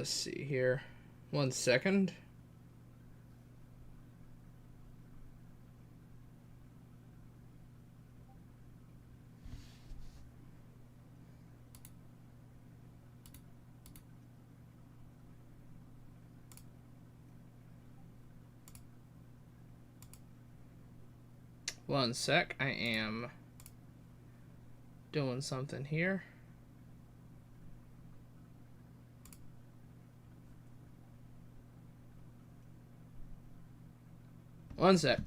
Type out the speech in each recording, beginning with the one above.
Let's see here. 1 second. One sec. I am doing something here. One sec.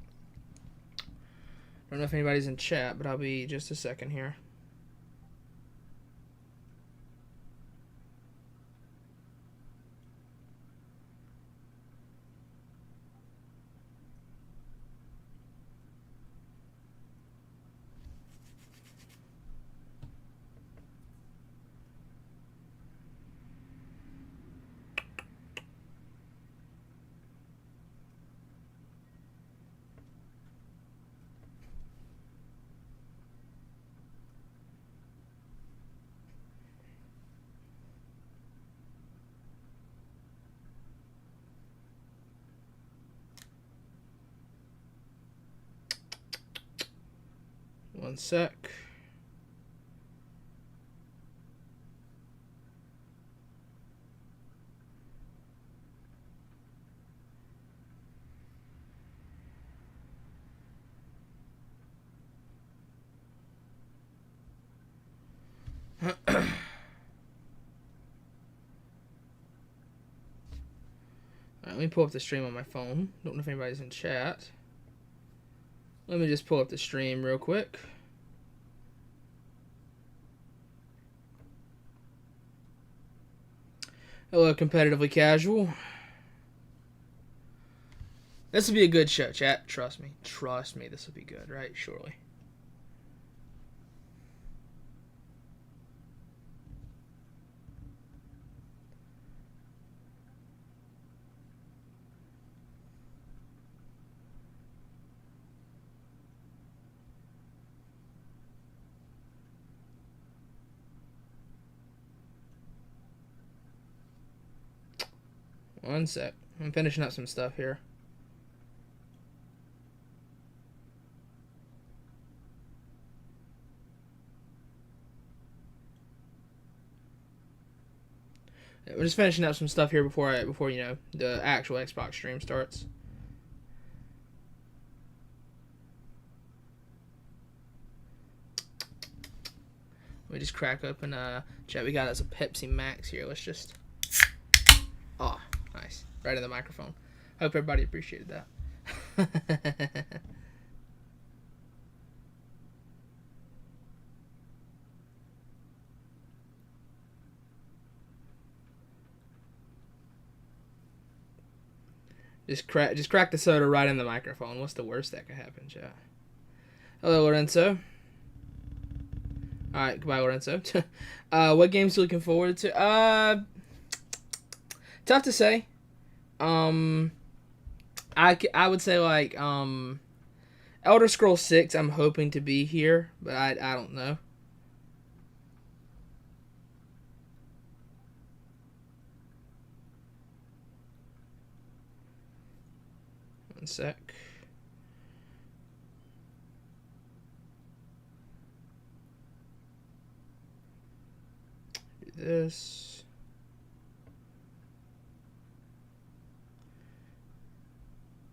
Don't know if anybody's in chat, but I'll be just a second here. One sec. Let me pull up the stream on my phone. Don't know if anybody's in chat. Let me just pull up the stream real quick. Hello, Competitively Casual. This will be a good show, chat. Trust me. Trust me, this will be good, right? Surely. One sec. I'm finishing up some stuff here. We're just finishing up some stuff here before you know the actual Xbox stream starts. We just crack open chat. We got us a Pepsi Max here. Let's just nice. Right in the microphone. Hope everybody appreciated that. Just crack the soda right in the microphone. What's the worst that could happen, chat? Hello, Lorenzo. Alright, goodbye, Lorenzo. What games are you looking forward to? Tough to say. I would say like Elder Scrolls 6 I'm hoping to be here, but I don't know. One sec. Do this.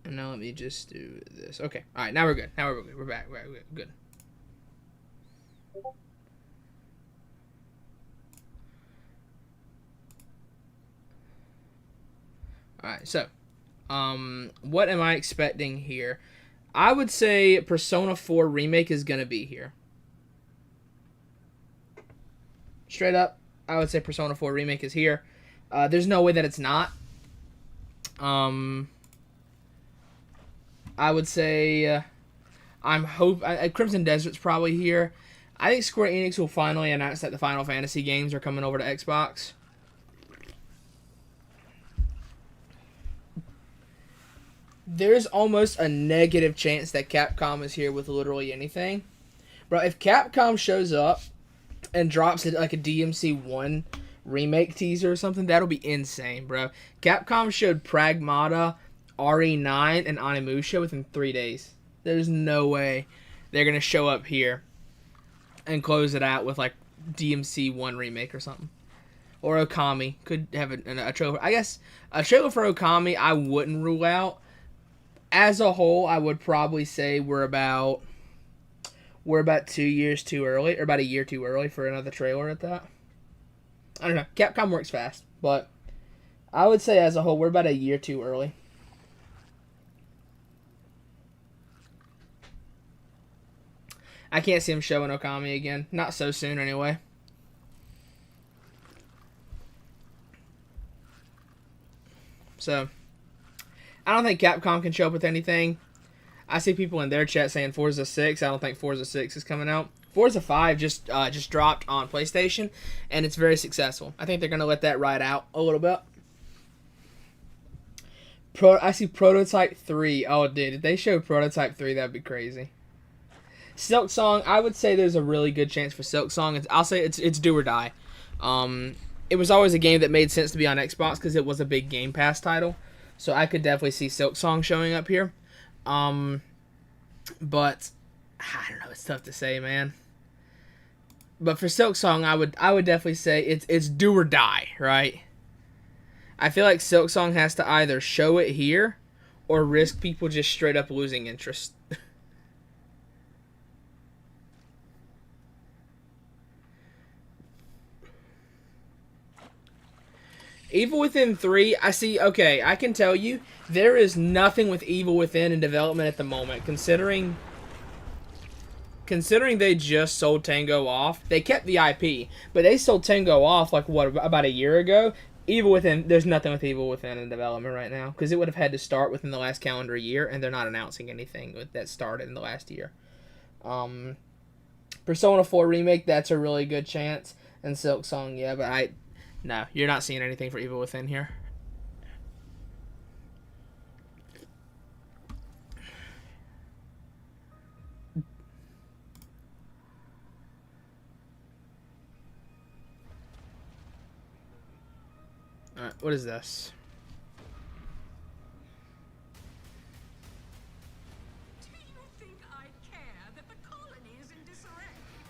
And now let me just do this. Okay. All right. Now we're good. We're back. We're good. All right. So, what am I expecting here? I would say Persona 4 Remake is going to be here. Straight up, I would say Persona 4 Remake is here. There's no way that it's not. I would say Crimson Desert's probably here. I think Square Enix will finally announce that the Final Fantasy games are coming over to Xbox. There's almost a negative chance that Capcom is here with literally anything. Bro, if Capcom shows up and drops it like a DMC1 remake teaser or something, that'll be insane, bro. Capcom showed Pragmata, RE9, and Onimusha within 3 days. There's no way they're gonna show up here and close it out with like DMC 1 remake or something. Or Okami could have a trailer. I guess a trailer for Okami I wouldn't rule out. As a whole, I would probably say we're about 2 years too early, or about a year too early for another trailer at that. I don't know. Capcom works fast, but I would say as a whole we're about a year too early. I can't see him showing Okami again. Not so soon, anyway. So, I don't think Capcom can show up with anything. I see people in their chat saying Forza 6. I don't think Forza 6 is coming out. Forza 5 just dropped on PlayStation, and it's very successful. I think they're going to let that ride out a little bit. I see Prototype 3. Oh, dude, if they show Prototype 3, that'd be crazy. Silk Song, I would say there's a really good chance for Silk Song. I'll say it's do or die. It was always a game that made sense to be on Xbox because it was a big Game Pass title. So I could definitely see Silk Song showing up here. But I don't know, it's tough to say, man. But for Silk Song, I would definitely say it's do or die, right? I feel like Silk Song has to either show it here or risk people just straight up losing interest. Evil Within 3, I see, okay, I can tell you, there is nothing with Evil Within in development at the moment, considering they just sold Tango off. They kept the IP, but they sold Tango off, like, what, about a year ago? Evil Within, there's nothing with Evil Within in development right now, because it would have had to start within the last calendar year, and they're not announcing anything that started in the last year. Persona 4 Remake, that's a really good chance, and Silk Song, yeah, but no, you're not seeing anything for Evil Within here. Alright, what is this? Do you think I care that the colony is in disarray?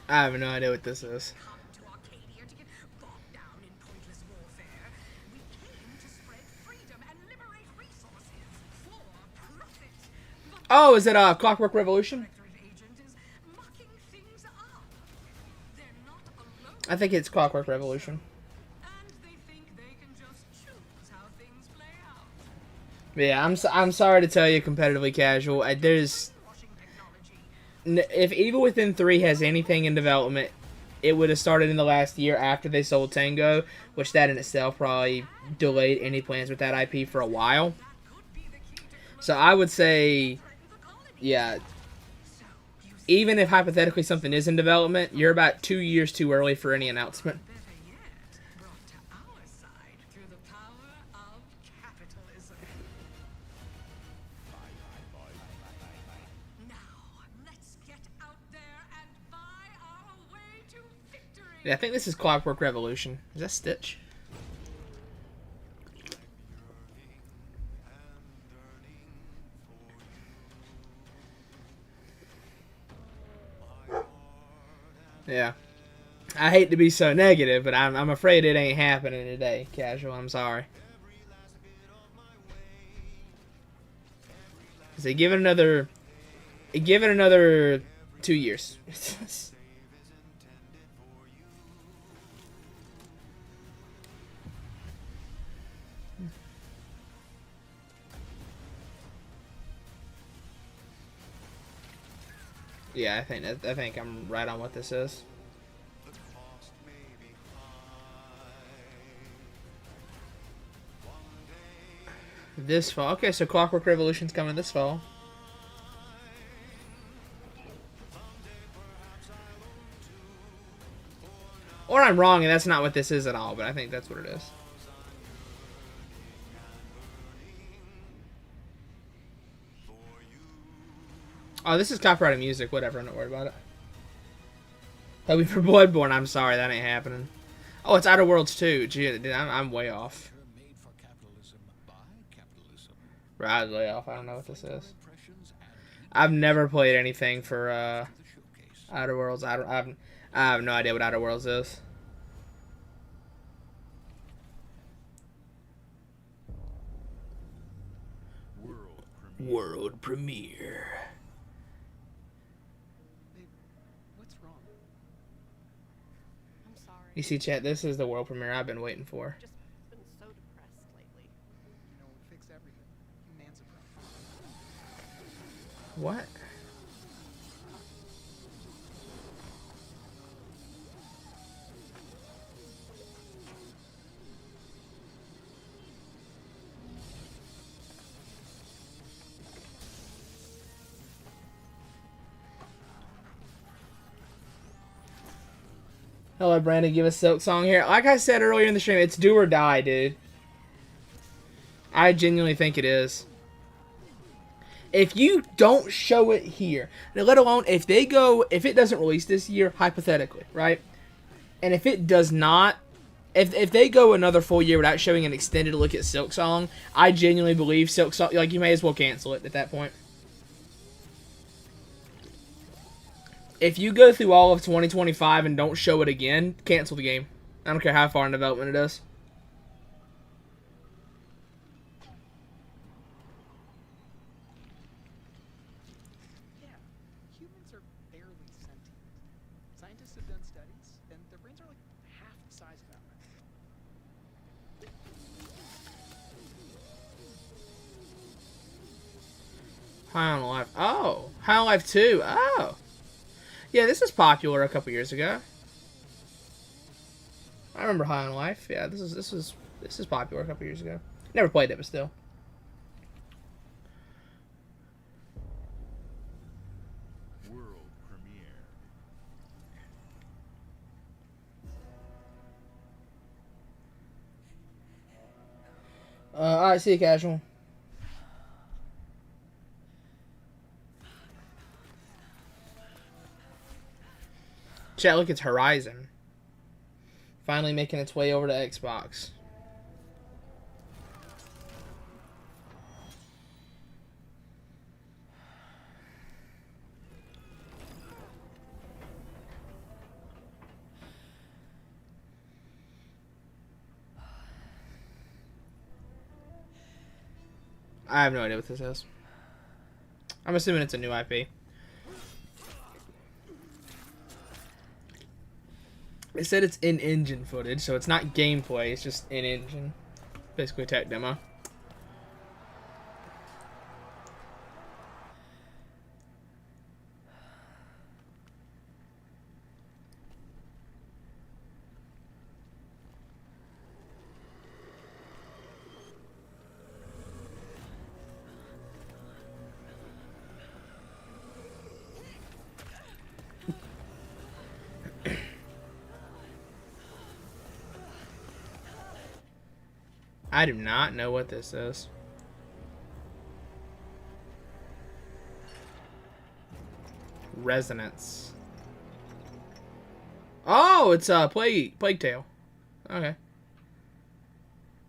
I have no idea what this is. Come to Arcadia to get bogged down in pointless warfare. We came to spread freedom and liberate resources for profit. But Oh, is it Clockwork Revolution? the Directorate agent is mucking things up. They're not alone. I think it's Clockwork Revolution. And they think they can just choose how things play out. Yeah, I'm sorry to tell you, competitively casual. There's Washing technology. if Evil Within 3 has anything in development, it would have started in the last year after they sold Tango, which that in itself probably delayed any plans with that IP for a while. Could be the key to So I would say, the colony. yeah, So you even if hypothetically something is in development, you're about 2 years too early for any announcement. better yet, brought to our side through the power of capitalism. Now, let's get out there and buy our way to victory. Yeah, I think this is Clockwork Revolution. Is that Stitch? Yeah. I hate to be so negative, but I'm afraid it ain't happening today, Casual. I'm sorry. So give it another 2 years. Yeah, I think I'm right on what this is. This fall. Okay, so Clockwork Revolution's coming this fall. Or I'm wrong and that's not what this is at all, but I think that's what it is. Oh, this is copyrighted music. Whatever, I'm not worried about it. That'll be for Bloodborne. I'm sorry, that ain't happening. Oh, it's Outer Worlds 2. Gee, dude, I'm way off. Made for capitalism by capitalism. Right, way off. I don't know what this is. Impressions and I've never played anything for the showcase. Outer Worlds. I have no idea what Outer Worlds is. World premiere. World premiere. Babe, what's wrong? I'm sorry. You see, chat. This is the world premiere I've been waiting for. Just been so depressed lately. You know, we fixed everything. Man's a problem. What? Hello, Brandon. Give us Silk Song here. Like I said earlier in the stream, it's do or die, dude. I genuinely think it is. If you don't show it here, let alone if it doesn't release this year, hypothetically, right? And if it does not, if they go another full year without showing an extended look at Silk Song, I genuinely believe Silk Song, like, you may as well cancel it at that point. If you go through all of 2025 and don't show it again, cancel the game. I don't care how far in development it is. Yeah, humans are barely sentient. Scientists have done studies, and their brains are like half the size of ours. High on Life. Oh, High on Life 2. Oh. Yeah, this is popular a couple years ago. I remember High on Life. Yeah, this is popular a couple years ago. Never played it, but still. World premiere. Alright, see you, Casual. Chat, look, it's Horizon. Finally making its way over to Xbox. I have no idea what this is. I'm assuming it's a new IP. It said it's in-engine footage, so it's not gameplay, it's just in-engine. Basically a tech demo. I do not know what this is. Resonance. Oh, it's a Plague Tale. Okay.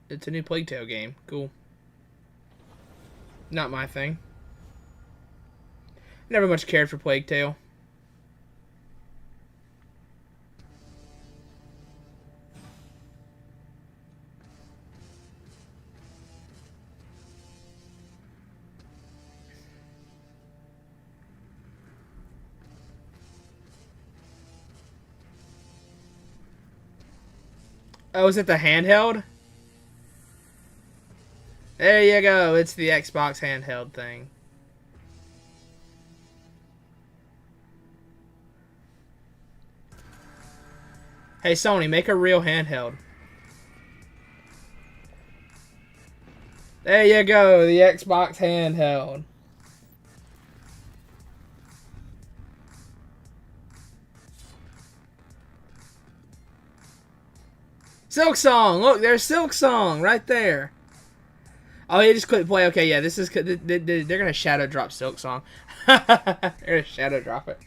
It's a new Plague Tale game. Cool. Not my thing. Never much cared for Plague Tale. Oh, is it the handheld? There you go. It's the Xbox handheld thing. Hey, Sony, make a real handheld. There you go. The Xbox handheld. Silk Song! Look, there's Silk Song right there. Oh, you just click play. Okay, yeah, this is... They're gonna shadow drop Silk Song. They're gonna shadow drop it.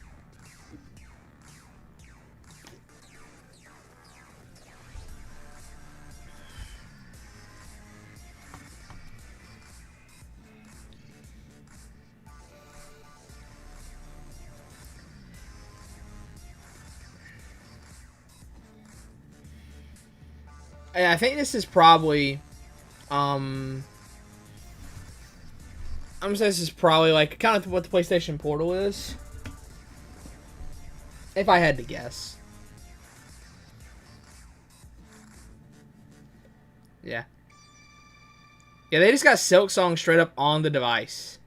I think this is probably, I'm gonna say this is probably like kind of what the PlayStation Portal is, if I had to guess. Yeah. Yeah, they just got Silksong straight up on the device.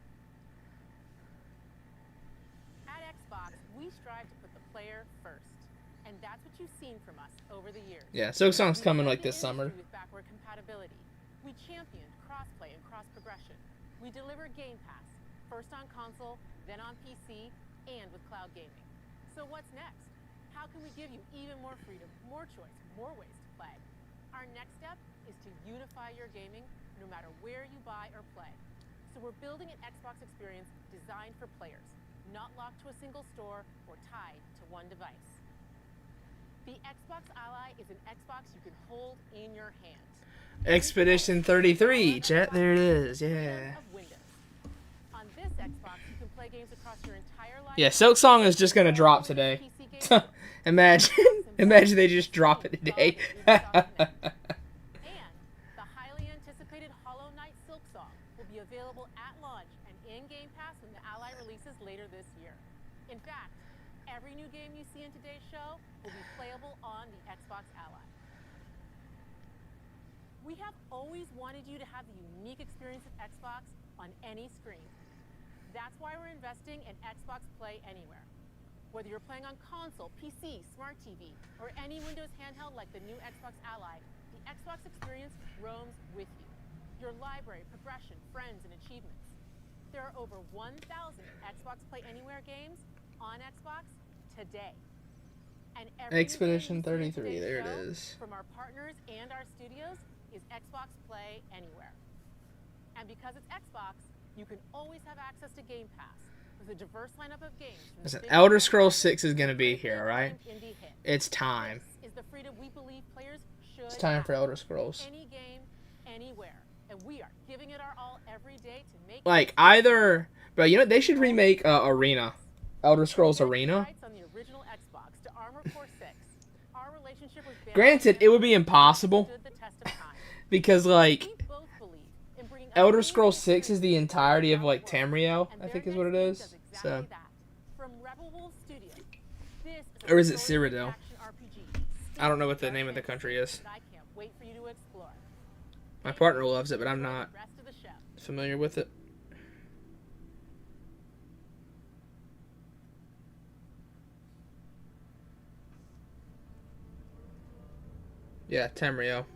At Xbox, we strive to put the player first, and that's what you've seen from us over the years. Yeah, Silksong's We coming led like the this summer. industry with backward compatibility. We championed crossplay and cross progression. We delivered Game Pass, first on console, then on PC, and with cloud gaming. So what's next? How can we give you even more freedom, more choice, more ways to play? Our next step is to unify your gaming no matter where you buy or play. So we're building an Xbox experience designed for players, not locked to a single store or tied to one device. The Xbox Ally is an Xbox you can hold in your hand. Expedition 33, chat. There it is. Yeah. Of Windows. On this Xbox, you can play games across your entire life. Yeah, Silksong is just gonna drop today. Imagine they just drop it today. And the highly anticipated Hollow Knight Silksong will be available at launch and in Game Pass when the Ally releases later this year. In fact, every new game you see in today's show will be playable on the Xbox Ally. We have always wanted you to have the unique experience of Xbox on any screen. That's why we're investing in Xbox Play Anywhere. Whether you're playing on console, PC, smart TV, or any Windows handheld like the new Xbox Ally, the Xbox experience roams with you. Your library, progression, friends, and achievements. There are over 1,000 Xbox Play Anywhere games on Xbox today. And every new Expedition game you see in 33, today's there it show is. from our partners and our studios is Xbox Play Anywhere. And because it's Xbox, you can always have access to Game Pass with a diverse lineup of games. from the Listen, big Elder names Scrolls to 6 is gonna be here, big right? named indie hits. It's time. This is the freedom we believe players should It's time for have. Elder Scrolls. Any game, anywhere. And we are giving it our all every day to make Like either, bro. You know they should remake Arena, Elder Scrolls Arena. rights on the original Xbox to Armored Core 6. Our relationship with Bandai Granted, it would be Namco impossible stood the test of time. because like We both believe in bringing Elder amazing Scrolls 6 is the experiences entirety of around like the world. Tamriel, And I their think is next what it game is. does exactly So, that. From Rebel Wolf Studios, this Or is it a story-driven Cyrodiil? action RPG I don't know what the steeped in name of the dark country fantasy is. that I can't wait for you to explore. My partner loves it, but I'm Enjoy not the rest of the show. familiar with it. Yeah, Tamriel.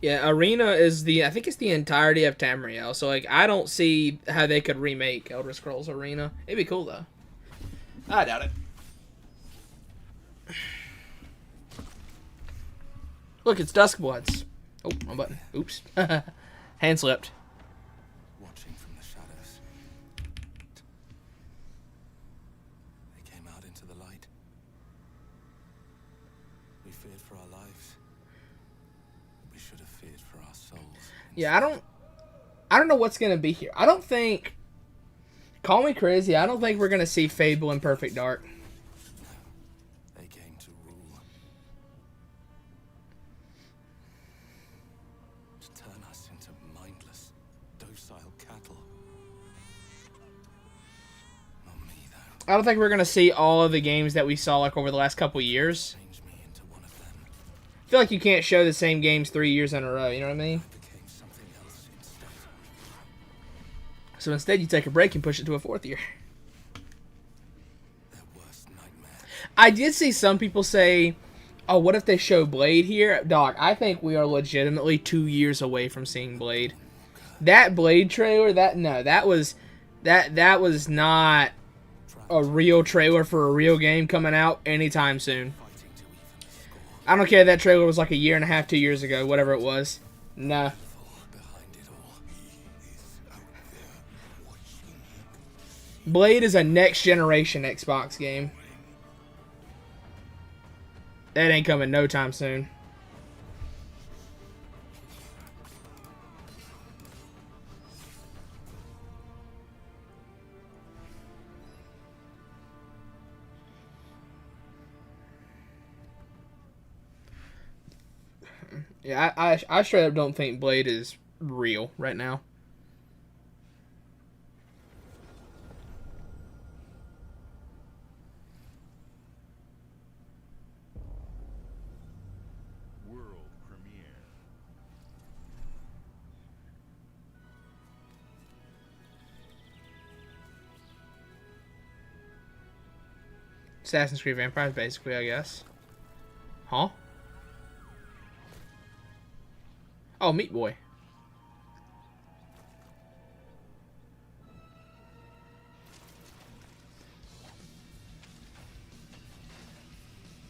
Yeah, Arena is I think it's the entirety of Tamriel. So like I don't see how they could remake Elder Scrolls Arena. It'd be cool though. I doubt it. Look, it's Duskbloods. Oh, wrong button. Oops. Hand slipped. Watching from the shadows. They came out into the light. We feared for our lives. We should have feared for our souls. Yeah, I don't know what's gonna be here. I don't think. Call me crazy. I don't think we're gonna see Fable and Perfect Dark. They came to rule. To turn us into mindless, docile cattle. Not me, though. I don't think we're gonna see all of the games that we saw like over the last couple years. Changed me into one of them. I feel like you can't show the same games 3 years in a row. You know what I mean? Became something else instead. So instead, you take a break and push it to a fourth year. Their worst nightmare. I did see some people say, "Oh, what if they show Blade here?" Dog, I think we are legitimately 2 years away from seeing Blade. That Blade trailer, that was not a real trailer for a real game coming out anytime soon. Fighting to even the score. I don't care if that trailer was like a year and a half, 2 years ago, whatever it was. Nah. Behind it all. He is out there watching. Blade is a next generation Xbox game. That ain't coming no time soon. Yeah, I straight up don't think Blade is real right now. World premiere. Assassin's Creed Vampires, basically, I guess. Huh? Oh, Meat Boy.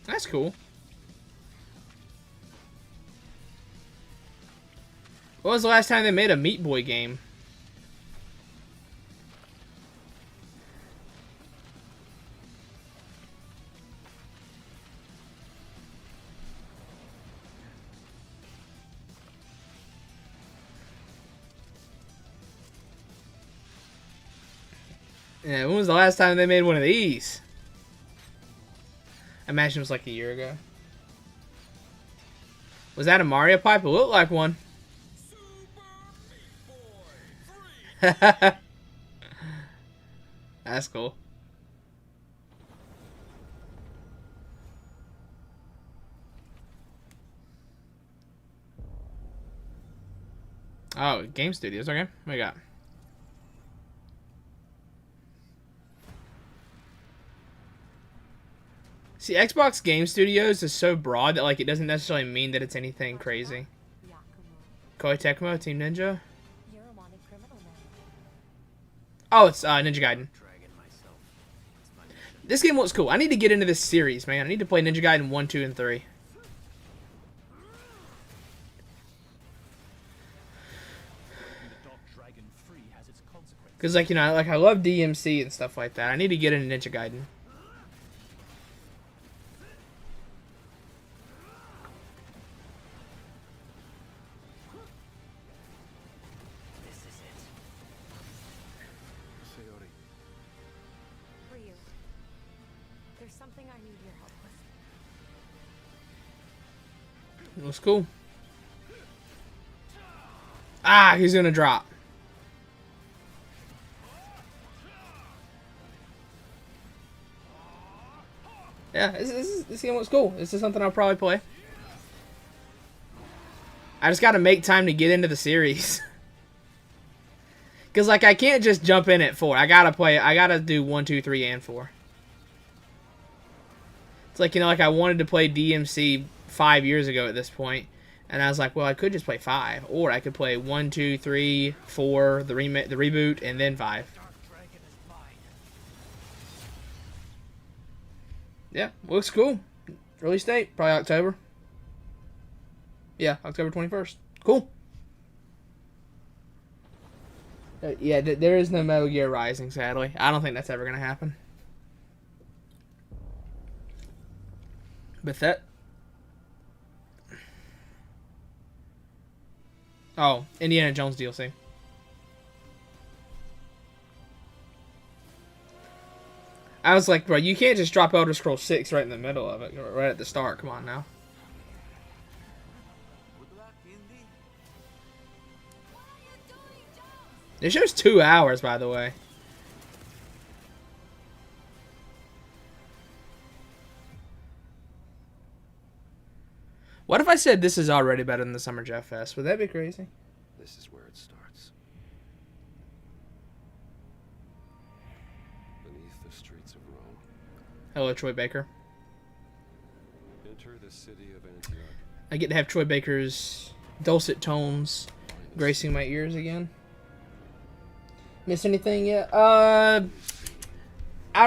That's cool. When was the last time they made a Meat Boy game? Yeah, when was the last time they made one of these? I imagine it was like a year ago. Was that a Mario pipe? It looked like one. That's cool. Oh, Game Studios. Okay, what we got? See, Xbox Game Studios is so broad that like it doesn't necessarily mean that it's anything crazy. Koei Tecmo, Team Ninja. You're a wanted criminal now. Oh, it's Ninja Gaiden. This game looks cool. I need to get into this series, man. I need to play Ninja Gaiden 1, 2, and 3. Because, like, you know, like I love DMC and stuff like that. I need to get into Ninja Gaiden. Sayori, Ryu, there's something I need your help with. It looks cool. Ah, he's gonna drop. Yeah, this game looks cool. This is something I'll probably play. I just gotta make time to get into the series. Because, like, I can't just jump in at 4. I gotta do 1, 2, 3, and 4. It's like, you know, like I wanted to play DMC 5 years ago at this point. And I was like, well, I could just play 5. Or I could play 1, 2, 3, 4, the reboot, and then 5. Yeah, looks cool. Release date, probably October. Yeah, October 21st. Cool. Yeah, there is no Metal Gear Rising, sadly. I don't think that's ever going to happen. But that... Oh, Indiana Jones DLC. I was like, bro, you can't just drop Elder Scrolls 6 right in the middle of it, right at the start. Come on now. This show's 2 hours, by the way. What if I said this is already better than the Summer Jeff Fest? Would that be crazy? this is where it starts. Beneath the streets of Rome, Hello, Troy Baker. enter the city of Antioch. I get to have Troy Baker's dulcet tones gracing my ears again. Miss anything yet? Outer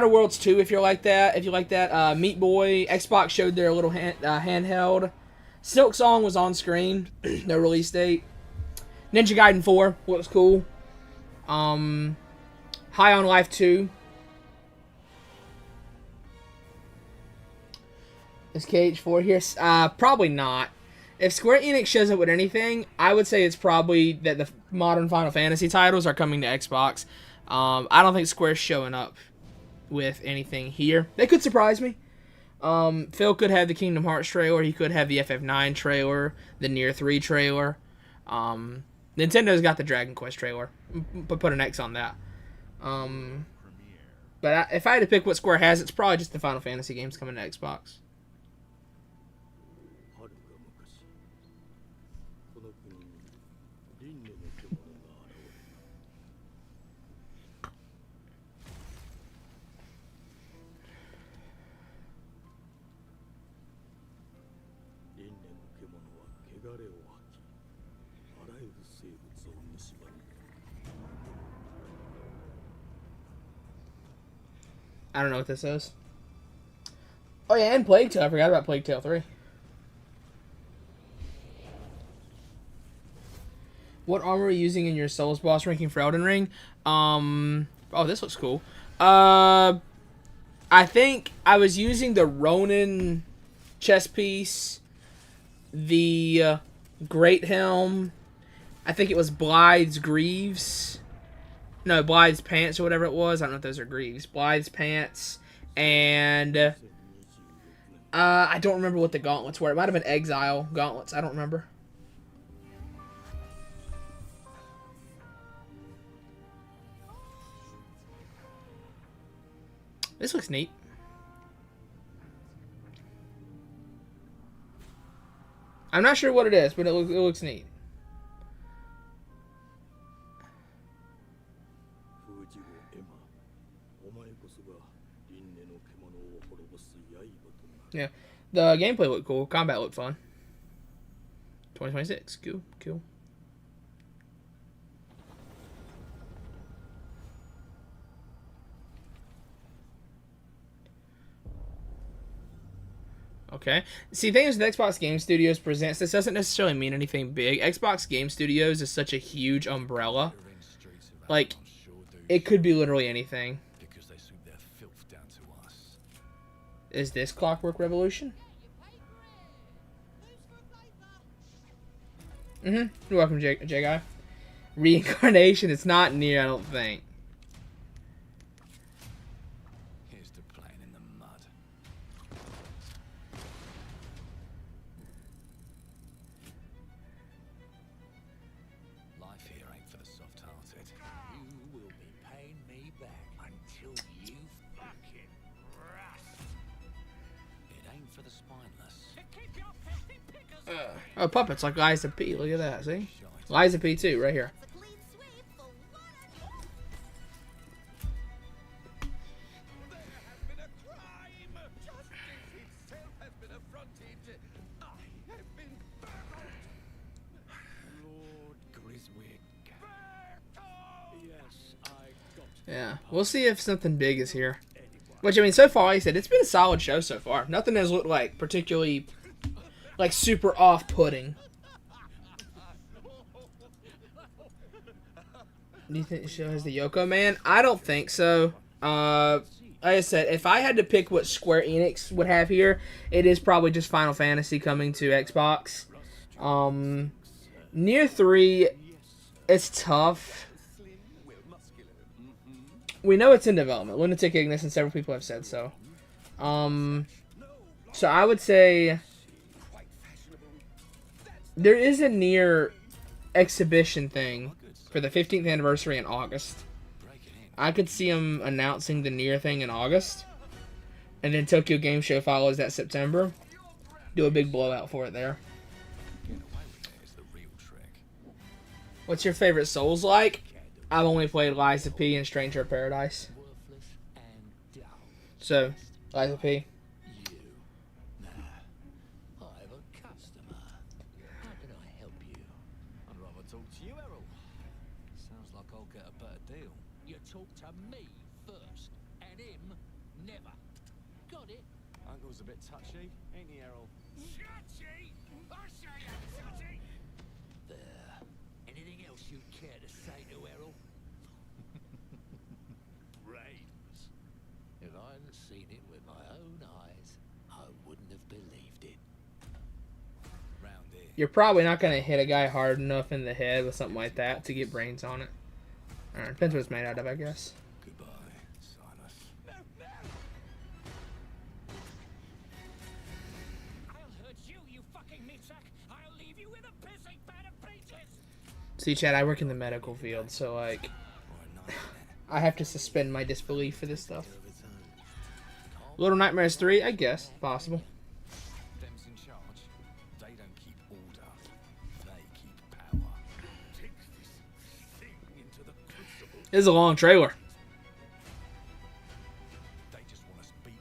Worlds 2, if you like that. Meat Boy. Xbox showed their little handheld. Silk Song was on screen. No release date. Ninja Gaiden 4 looks cool. High on Life 2. Is KH4 here? Probably not. If Square Enix shows up with anything, I would say it's probably that the modern Final Fantasy titles are coming to Xbox. I don't think Square's showing up with anything here. They could surprise me. Phil could have the Kingdom Hearts trailer. He could have the FF9 trailer, the Nier 3 trailer. Nintendo's got the Dragon Quest trailer. But put an X on that. But if I had to pick what Square has, it's probably just the Final Fantasy games coming to Xbox. はるか昔この国に輪廻の獣が現れ輪廻の獣は汚れを吐きあらゆる生物を蝕み I don't know what this is. Oh yeah, and Plague Tale. I forgot about Plague Tale 3. What armor are you using in your Souls boss ranking for Elden Ring? Oh, this looks cool. I think I was using the Ronin chest piece, the Great Helm. I think it was Blythe's Greaves. No, Blythe's Pants or whatever it was. I don't know if those are Greaves. Blythe's Pants. And I don't remember what the gauntlets were. It might have been Exile gauntlets. I don't remember. This looks neat. I'm not sure what it is, but it looks neat. 封じ子エマお前こそが輪廻の獣を滅ぼす刃となる Yeah. The gameplay looked cool. Combat looked fun. 2026. Cool. Cool. Okay. See, the thing is, with Xbox Game Studios Presents, this doesn't necessarily mean anything big. Xbox Game Studios is such a huge umbrella. Like, it could be literally anything. Because they suit their filth down to us. Is this Clockwork Revolution? You're welcome, J-Guy. Reincarnation, it's not near, I don't think. Here's to playing in the mud. Life here ain't for the soft-hearted. You will be paying me back until you fucking rust. It ain't for the spineless. Keep your filthy pickers Oh, puppets like Liza P. Look at that, see? Liza P too, right here. There has been a crime! Justice itself has been affronted! I have been burgled! Lord Griswick. Yes, I got Yeah, we'll see if something big is here. Which, I mean, so far, like I said, it's been a solid show so far. Nothing has looked like particularly, like, super off-putting. Do you think the show has the Yoko Man? I don't think so. Like I said, if I had to pick what Square Enix would have here, it is probably just Final Fantasy coming to Xbox. Nier 3, it's tough. We know it's in development. Lunatic Ignis and several people have said so. So I would say there is a Nier exhibition thing for the 15th anniversary in August. I could see them announcing the Nier thing in August, and then Tokyo Game Show follows that September. Do a big blowout for it there. Getting away with it is the real trick. What's your favorite Souls like? I've only played Lies of P and Stranger of Paradise. worthless and dull. So, Lies of P. You. Nah. I have a customer. How can I help you? I'd rather talk to you, Errol. Sounds like I'll get a better deal. You talk to me first, and him never. Got it? Uncle's a bit touchy, ain't he, Errol? Touchy! I say I'm touchy! There. Anything else you'd care to say to Errol? Brains. If I hadn't seen it with my own eyes, I wouldn't have believed it. Round here. You're probably not going to hit a guy hard enough in the head with something like that to get brains on it. Alright, depends what it's made out of, I guess. Goodbye, Silas. See, Chad, I work in the medical field, so like, I have to suspend my disbelief for this stuff. Little Nightmares 3, I guess, possible. Them's in charge. They don't keep order. They keep power. Take this thing into the crucible. This is a long trailer. They just want us beaten,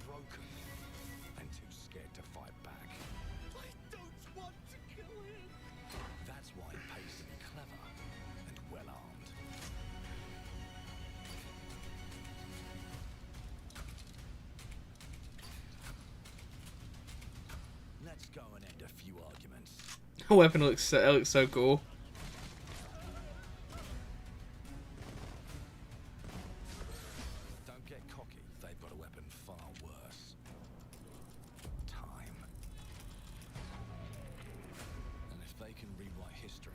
broken, and too scared to fight back. I don't want to kill him. That's why it pays to be clever and well armed. Let's go and end a few arguments. The weapon looks so cool. Don't get cocky. They've got a weapon far worse. Time. And if they can rewrite history,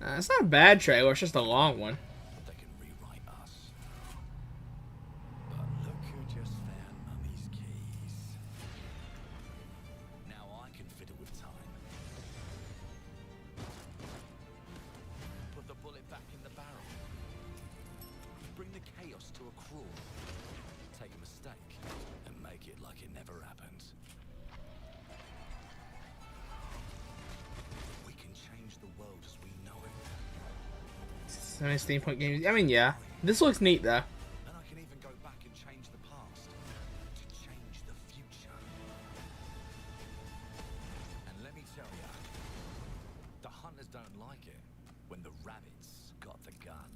It's not a bad trailer. It's just a long one. they can rewrite us. But look who just found Mummy's keys. Now I can fiddle with time. Put the bullet back in the barrel. Bring the chaos to a crawl. Take a mistake and make it like it never happened. We can change the world as we know it. So many steampunk games. I mean, yeah. This looks neat, though. And I can even go back and change the past to change the future. And let me tell ya, the hunters don't like it when the rabbits got the gun.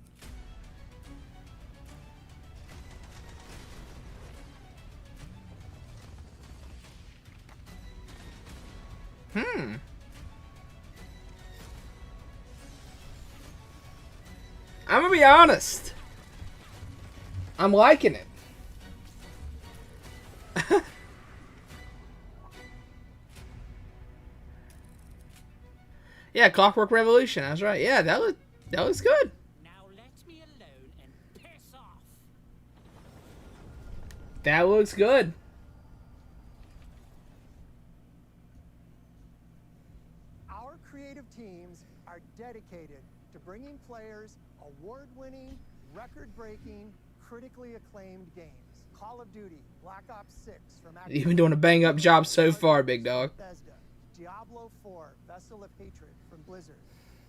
I'm gonna be honest. I'm liking it. Yeah, Clockwork Revolution. That's right. Yeah, that looks good. Now let me alone and piss off. That looks good. Our creative teams are dedicated to bringing players award-winning, record-breaking, critically acclaimed games. Call of Duty, Black Ops 6 from Activision. You've been doing a bang-up job so far, big dog. Bethesda, Diablo 4, Vessel of Hatred from Blizzard,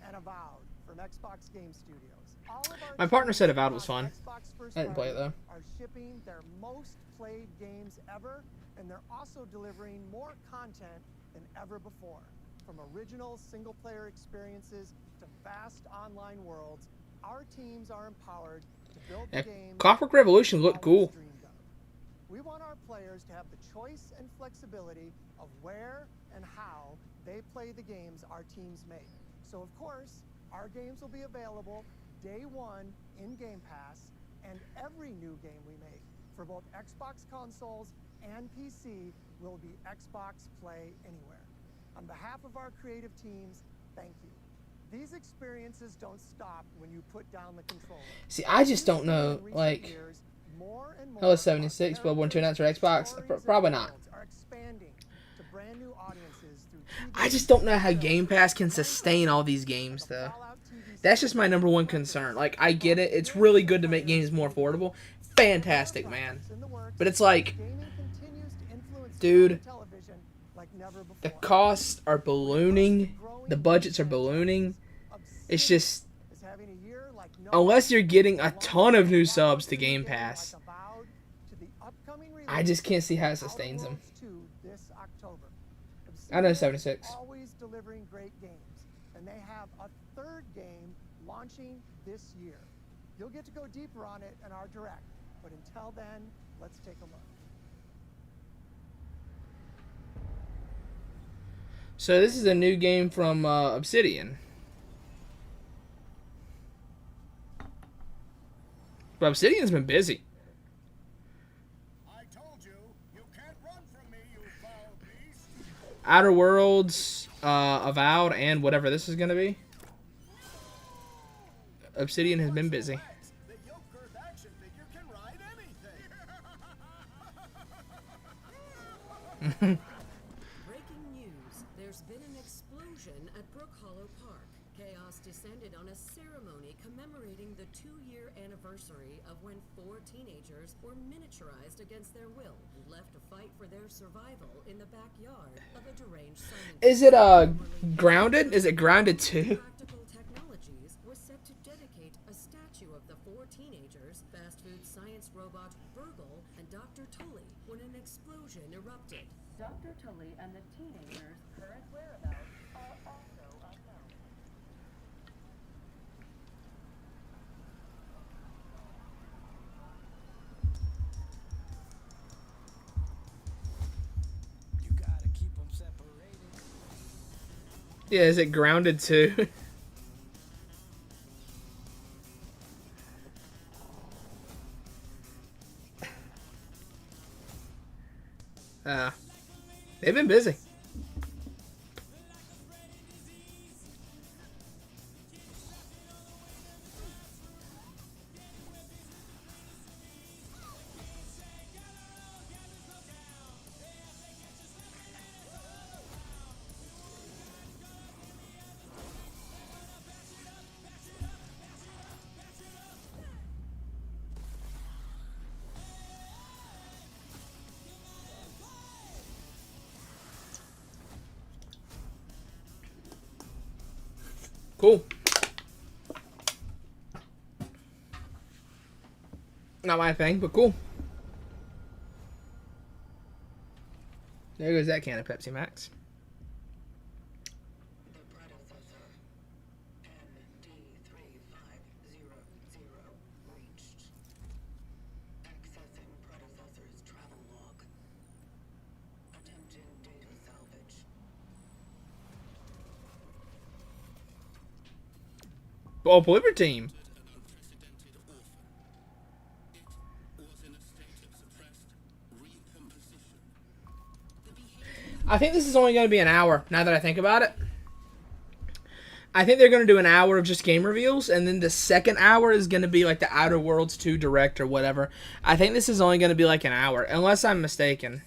and Avowed from Xbox Game Studios. All of our My partner said teams Avowed was on fun. Xbox First I didn't play it, Party though. Are shipping their most played games ever, and they're also delivering more content than ever before. From original single-player experiences to vast online worlds, our teams are empowered to build Yeah, the games Clockwork Revolution looked always cool. dreamed of. We want our players to have the choice and flexibility of where and how they play the games our teams make. So of course, our games will be available day one in Game Pass, and every new game we make for both Xbox consoles and PC will be Xbox Play Anywhere. On behalf of our creative teams, thank you. These experiences don't stop when you put down the controller. See, I just don't know, like, Hello 76, Bloodborne 2 announced for Xbox? Probably not. I just don't know how Game Pass can sustain all these games, though. That's just my number one concern. Like, I get it. It's really good to make games more affordable. Fantastic, man. But it's like, dude, the costs are ballooning. The budgets are ballooning. It's just, unless you're getting a ton of new subs to Game Pass, I just can't see how it sustains them. I know 76. Always delivering great games, and they have a third game launching this year. You'll get to go deeper on it in our direct, but until then, let's take a look. So this is a new game from Obsidian. But Obsidian's been busy. I told you, you can't run from me, you foul beast. Outer Worlds, Avowed, and whatever this is going to be. Obsidian has been busy. The Yogurt action figure can ride anything. Breaking news. There's been an explosion at Brook Hollow Park. Chaos descended on a ceremony commemorating the 2-year anniversary of when 4 teenagers were miniaturized against their will and left to fight for their survival in the backyard of a deranged scientist. Is it Grounded? Is it Grounded 2? Practical Technologies was set to dedicate a statue of the 4 teenagers, fast food science robot Burgle, and Dr. Tully when an explosion erupted. Dr. Tully and the teenagers' current whereabouts are also unknown. You gotta keep them separated. Yeah, is it Grounded 2? They've been busy. Cool. Not my thing, but cool. There goes that can of Pepsi Max. The predecessor, ND3500, reached. Accessing predecessor's travel log. Attempting data salvage. Oh, Blooper Team. I think this is only going to be an hour, now that I think about it. I think they're going to do an hour of just game reveals, and then the second hour is going to be like the Outer Worlds 2 Direct or whatever. I think this is only going to be like an hour, unless I'm mistaken.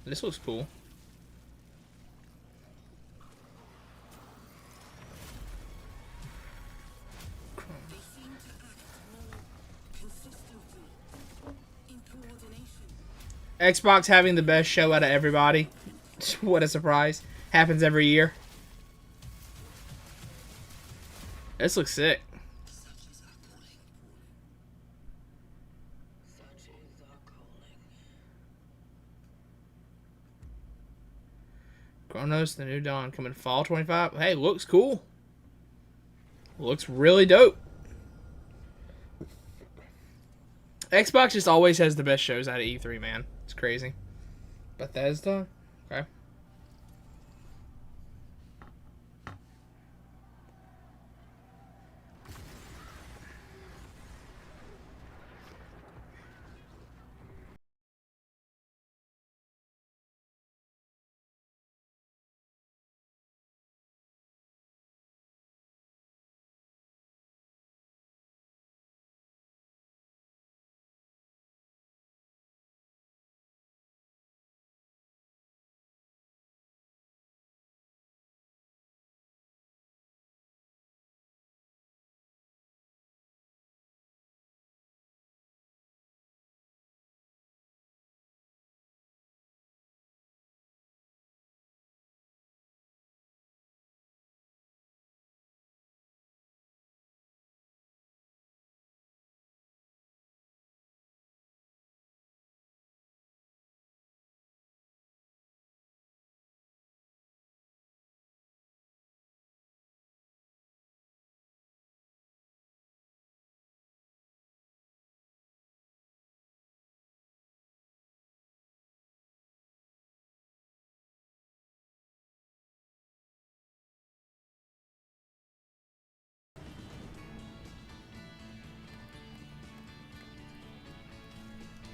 This looks cool. Xbox having the best show out of everybody. What a surprise. Happens every year. This looks sick. Chronos, The New Dawn, coming fall 25. Hey, looks cool. Looks really dope. Xbox just always has the best shows out of E3, man. It's crazy. Bethesda? Okay.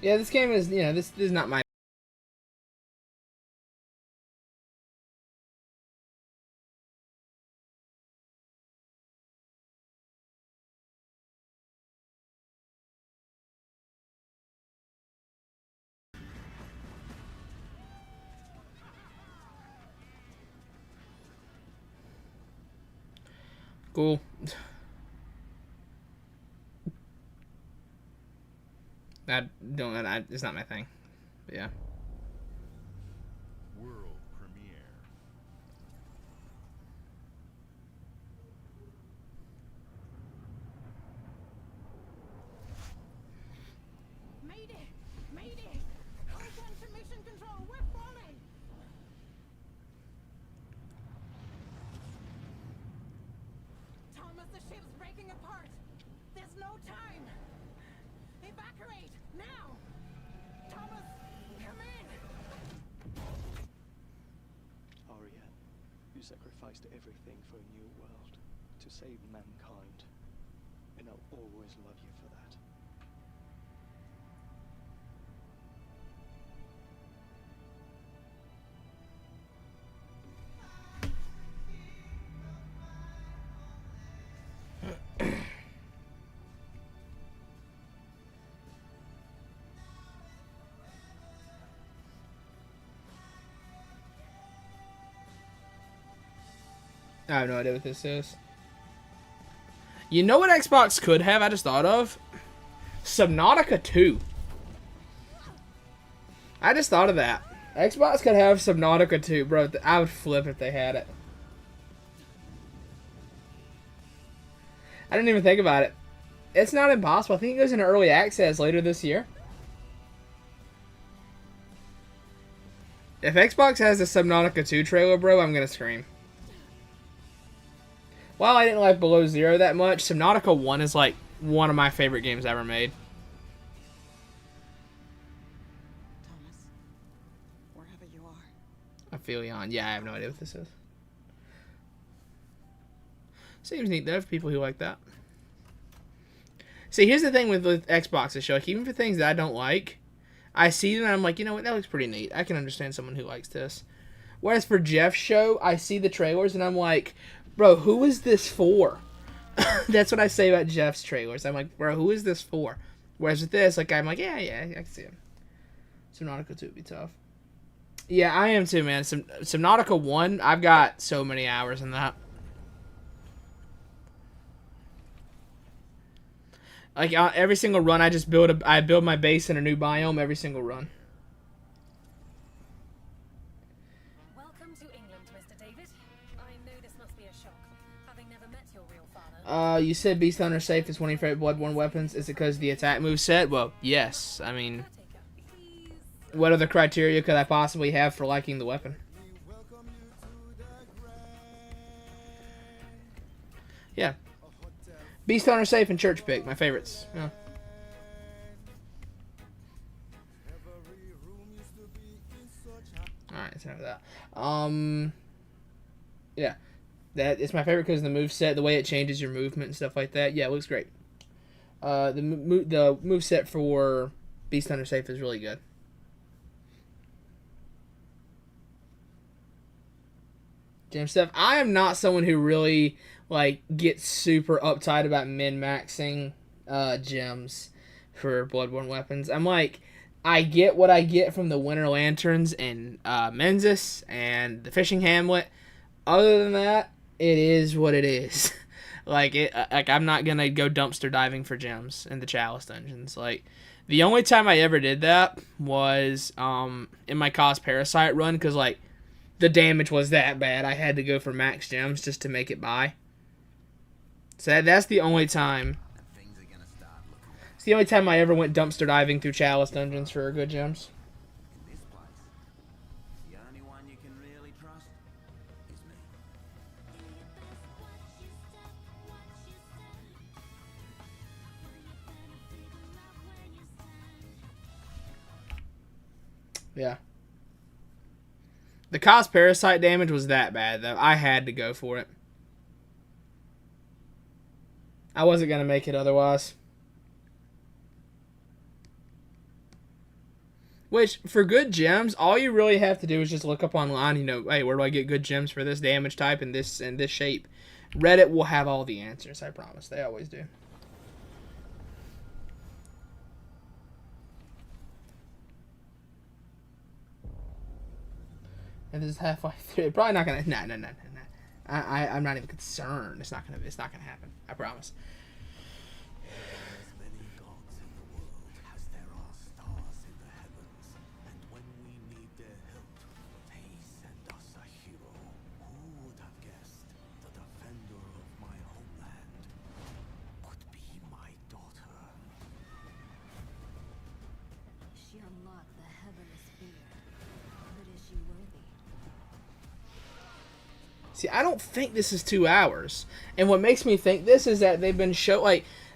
Yeah, this game is, this is not my Cool. It's not my thing. But yeah. World premiere. Mayday! Mayday! Hold on to mission control. We're falling. Thomas, the ship's breaking apart. There's no time. Evacuate now. Thomas, come in. Arya, you sacrificed everything for a new world, to save mankind. And I'll always love you for that. I have no idea what this is. You know what Xbox could have? I just thought of Subnautica 2. I just thought of that. Xbox could have Subnautica 2, bro. I would flip if they had it. I didn't even think about it. It's not impossible. I think it goes into early access later this year. If Xbox has a Subnautica 2 trailer, bro, I'm gonna scream. While I didn't like Below Zero that much, Subnautica 1 is like one of my favorite games ever made. Thomas, wherever you are. Aphelion. Yeah, I have no idea what this is. Seems neat though for people who like that. See, here's the thing with Xbox's show. Like, even for things that I don't like, I see them and I'm like, you know what, that looks pretty neat. I can understand someone who likes this. Whereas for Jeff's show, I see the trailers and I'm like, bro, who is this for? That's what I say about Jeff's trailers. I'm like, bro, who is this for? Whereas with this, like, I'm like, yeah, I can see him. Subnautica 2 would be tough. Yeah, I am too, man. Subnautica 1, I've got so many hours in that. Like, every single run, I build my base in a new biome every single run. Welcome to England, Mr. David. I know this must be a shock, having never met your real father. You said Beast Hunter Safe is one of your favorite Bloodborne weapons. Is it because the attack moveset? Well, yes. I mean, what other criteria could I possibly have for liking the weapon? Yeah. Beast Hunter Safe and Church Pig, my favorites. Yeah. Alright, it's enough of that. Yeah. That it's my favorite because of the moveset, the way it changes your movement and stuff like that. Yeah, it looks great. The moveset for Beast Hunter Safe is really good. Gem stuff. I am not someone who really gets super uptight about min-maxing gems for Bloodborne weapons. I'm like, I get what I get from the Winter Lanterns and Mensis and the Fishing Hamlet. Other than that, it is what it is. I'm not gonna go dumpster diving for gems in the Chalice dungeons. Like, the only time I ever did that was in my Cos Parasite run, because the damage was that bad. I had to go for max gems just to make it by. So that's the only time. It's the only time I ever went dumpster diving through Chalice dungeons for good gems. This place, the only one you can really trust is me. Yeah. The Cos Parasite damage was that bad, though. I had to go for it. I wasn't going to make it otherwise. Which, for good gems, all you really have to do is just look up online, hey, where do I get good gems for this damage type and this shape? Reddit will have all the answers, I promise. They always do. And this is halfway through. Probably not going to... No. I'm not even concerned. It's not gonna happen. I promise. As many gods in the world as there are stars in the heavens, and when we need their help, they send us a hero. Who would have guessed the defender of my homeland would be my daughter? She unlocked the heavenly spear, but is she worthy? See, I don't think this is 2 hours. And what makes me think this is that they've been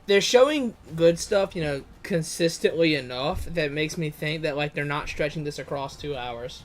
they're showing good stuff, you know, consistently enough that makes me think that like they're not stretching this across 2 hours.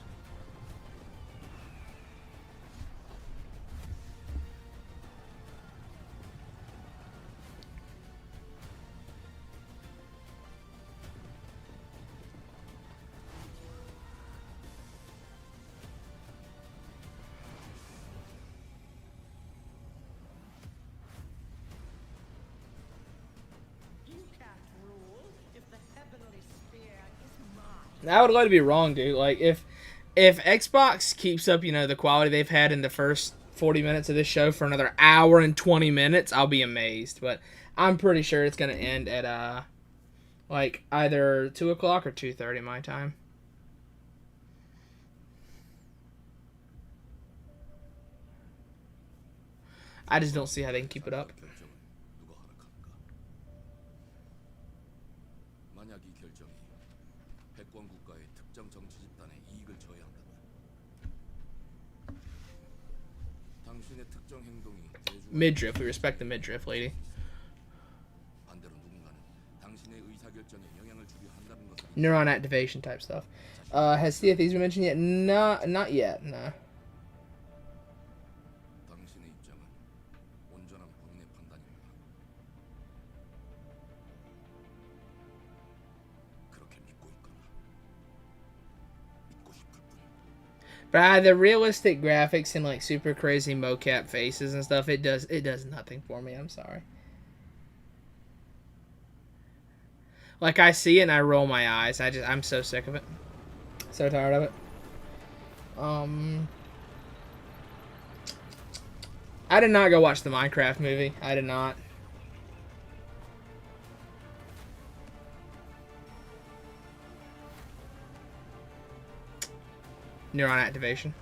You can't rule if the heavenly spear is mine. I would love to be wrong, dude. Like if Xbox keeps up, you know, the quality they've had in the first 40 minutes of this show for another hour and 20 minutes, I'll be amazed. But I'm pretty sure it's gonna end at like either 2 o'clock or 2:30 my time. I just don't see how they can keep it up. 누가 허락합니까? 만약 이 결정이 패권 국가의 특정 정치 집단의 이익을 저해한다면 당신의 특정 행동이 Midriff, we respect the midriff lady. 반대로 누군가는 당신의 의사결정에 영향을 주려 한다는 것을 Neuron activation type stuff. Has Sea of Thieves been mentioned yet? No, not yet. No. 당신의 입장은 온전한 본인의 판단입니다. 그렇게 믿고 있거나 믿고 싶을 뿐. But the realistic graphics and like super crazy mocap faces and stuff, it does nothing for me. I'm sorry. Like I see it and I roll my eyes. I'm so sick of it. So tired of it. I did not go watch the Minecraft movie. I did not. Neuron activation.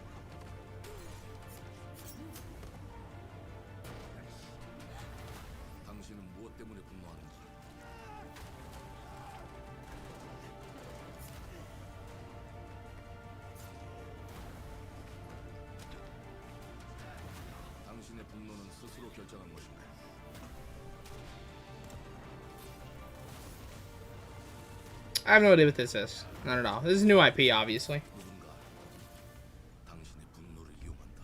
당신은 무엇 때문에 분노하는지 당신의 분노는 스스로 결정한 것인가요? I have no idea what this is. Not at all. This is new IP, obviously. 누군가 당신의 분노를 이용한다.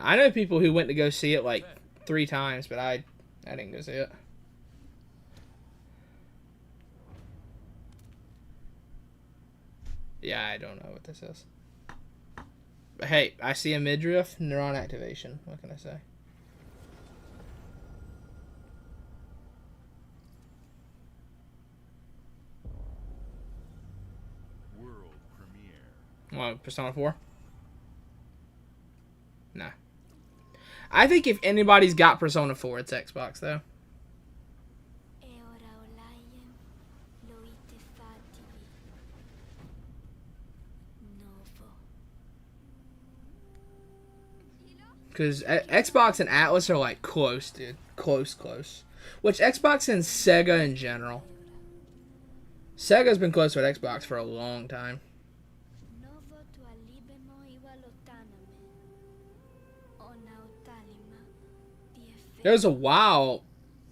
I know people who went to go see it like 3 times, but I didn't go see it. Yeah, I don't know what this is. But hey, I see a midriff, neuron activation. What can I say? World premiere. What, Persona 4? Nah. I think if anybody's got Persona 4, it's Xbox, though. Because Xbox and Atlas are like close, dude. Close. Which Xbox and Sega in general. Sega's been close with Xbox for a long time. There was a while,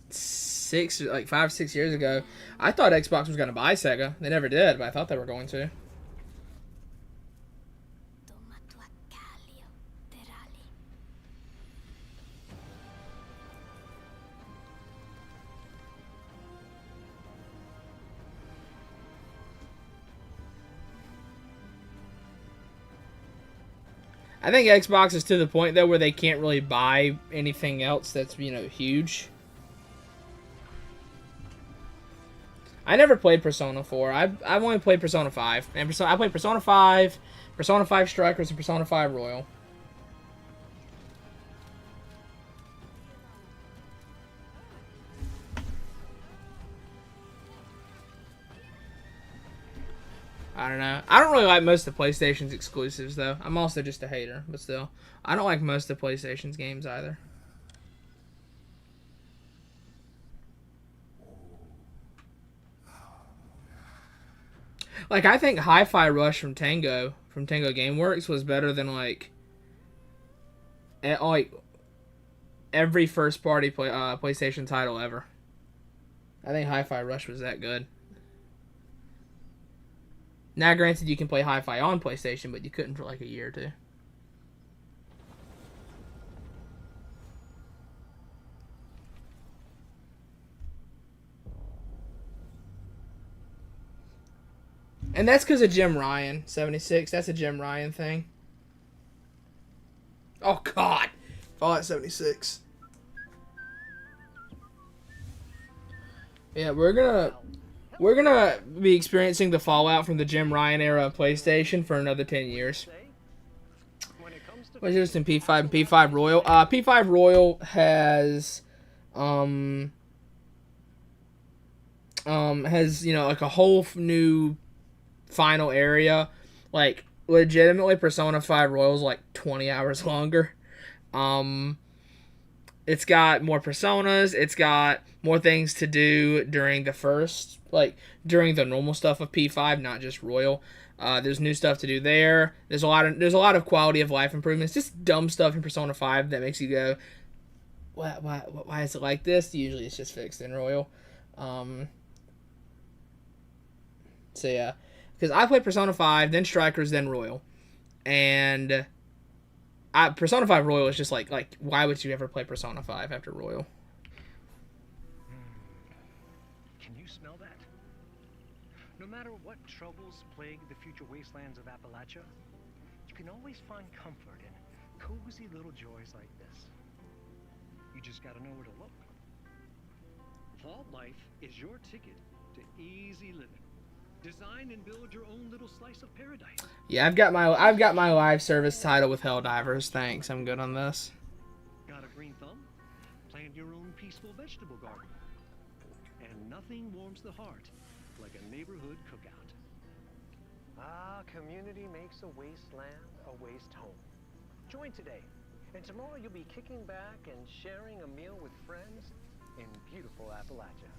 5 or 6 years ago, I thought Xbox was going to buy Sega. They never did, but I thought they were going to. I think Xbox is to the point, though, where they can't really buy anything else that's, you know, huge. I never played Persona 4. I've only played Persona 5. And I played Persona 5, Persona 5 Strikers, and Persona 5 Royal. I don't know. I don't really like most of PlayStation's exclusives, though. I'm also just a hater, but still. I don't like most of PlayStation's games, either. Like, I think Hi-Fi Rush from Tango Gameworks was better than, like every first-party PlayStation title ever. I think Hi-Fi Rush was that good. Now, granted, you can play Hi-Fi on PlayStation, but you couldn't for like a year or two. And that's because of Jim Ryan, 76. That's a Jim Ryan thing. Oh, God. Fallout 76. Yeah, we're gonna be experiencing the fallout from the Jim Ryan era of PlayStation for another 10 years. What's this in P5 and P5 Royal? P5 Royal has you know, like a whole new final area. Like, legitimately, Persona 5 Royal is like 20 hours longer. It's got more personas. It's got more things to do during the normal stuff of P5, not just Royal. There's new stuff to do there. There's a lot of quality of life improvements. Just dumb stuff in Persona 5 that makes you go, why is it like this? Usually it's just fixed in Royal. So yeah, because I played Persona 5, then Strikers, then Royal, and Persona 5 Royal is just like why would you ever play Persona 5 after Royal? Can you smell that? No matter what troubles plague the future wastelands of Appalachia, you can always find comfort in cozy little joys like this. You just gotta know where to look. Vault Life is your ticket to easy living. Design and build your own little slice of paradise. Yeah, I've got my live service title with Helldivers. Thanks, I'm good on this. Got a green thumb? Plant your own peaceful vegetable garden. And nothing warms the heart like a neighborhood cookout. Ah, community makes a wasteland a waste home. Join today, and tomorrow you'll be kicking back and sharing a meal with friends in beautiful Appalachia.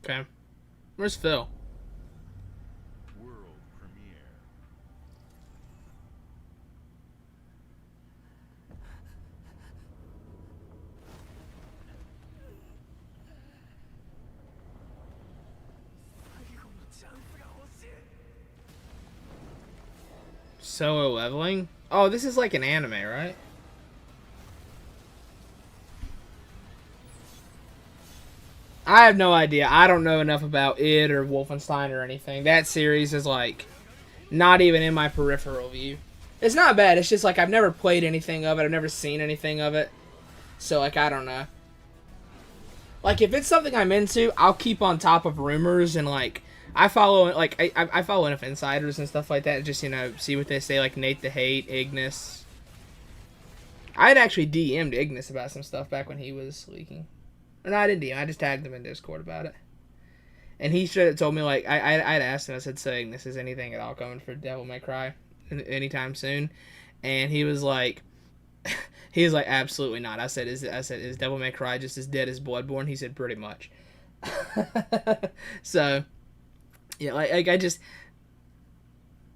Okay. Where's Phil? World premiere. Solo leveling? Oh, this is like an anime, right? I have no idea. I don't know enough about it or Wolfenstein or anything. That series is like not even in my peripheral view. It's not bad. It's just like I've never played anything of it. I've never seen anything of it. So like I don't know. Like if it's something I'm into, I'll keep on top of rumors and like I follow I follow enough insiders and stuff like that. Just, you know, see what they say, like Nate the Hate, Ignis. I had actually DM'd Ignis about some stuff back when he was leaking. No, I didn't DM. I just tagged him in Discord about it. And he straight up told me, like, I'd asked him, I said, so Ignis, is anything at all coming for Devil May Cry anytime soon? And he was like, absolutely not. I said, is Devil May Cry just as dead as Bloodborne? He said, pretty much. So, yeah,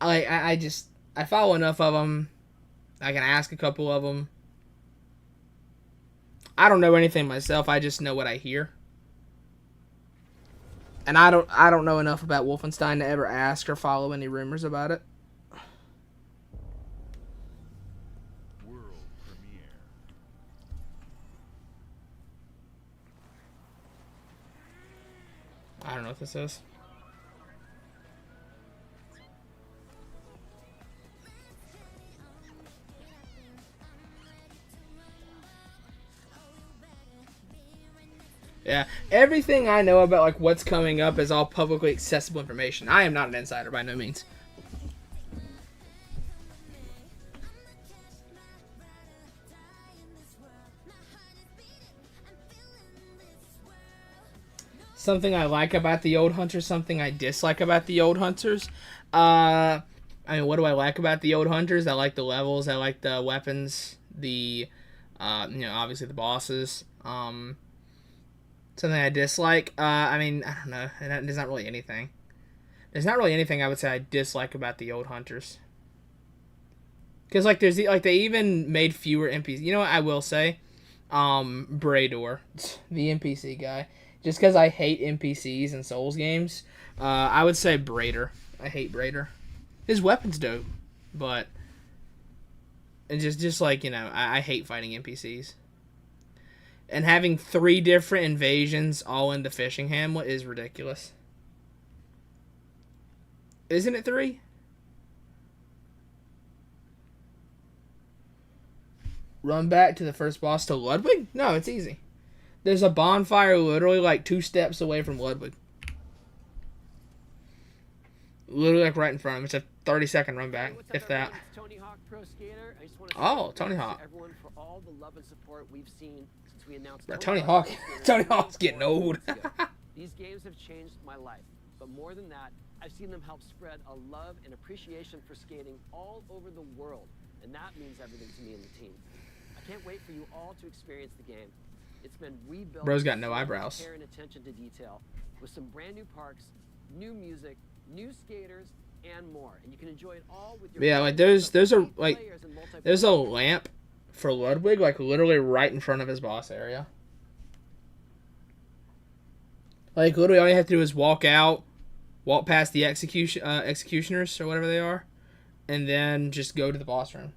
I follow enough of them. I can ask a couple of them. I don't know anything myself. I just know what I hear. And I don't know enough about Wolfenstein to ever ask or follow any rumors about it. World premiere. I don't know what this is. Yeah, everything I know about like what's coming up is all publicly accessible information. I am not an insider by no means. Something I like about the old hunters, something I dislike about the old hunters. I mean, what do I like about the old hunters? I like the levels, I like the weapons, the obviously the bosses. Something I dislike. I mean, I don't know. There's not really anything. There's not really anything I would say I dislike about the old hunters. Because like they even made fewer NPCs. You know what I will say? Brador, the NPC guy. Just because I hate NPCs in Souls games, I would say Brader. I hate Brader. His weapon's dope, but and just like I hate fighting NPCs. And having 3 different invasions all in the fishing hamlet is ridiculous. Isn't it 3? Run back to the first boss to Ludwig? No, it's easy. There's a bonfire literally like 2 steps away from Ludwig. Literally like right in front of him. It's a 30-second run back, Hey, if that. It's Tony Hawk Pro Skater. I just want to Oh, Tony Hawk. everyone for all the love and support we've seen since we announced Bro, Tony Hawk. Tony Hawk's getting old. These games have changed my life, but more than that, I've seen them help spread a love and appreciation for skating all over the world, and that means everything to me and the team. I can't wait for you all to experience the game. It's been rebuilt. Bro's got no with so much eyebrows. Care and attention to detail, with some brand new parks, new music, new skaters, and more. And you can enjoy it all with your Yeah, like there's a lamp for Ludwig like literally right in front of his boss area. Like literally all you have to do is walk past the executioners or whatever they are, and then just go to the boss room.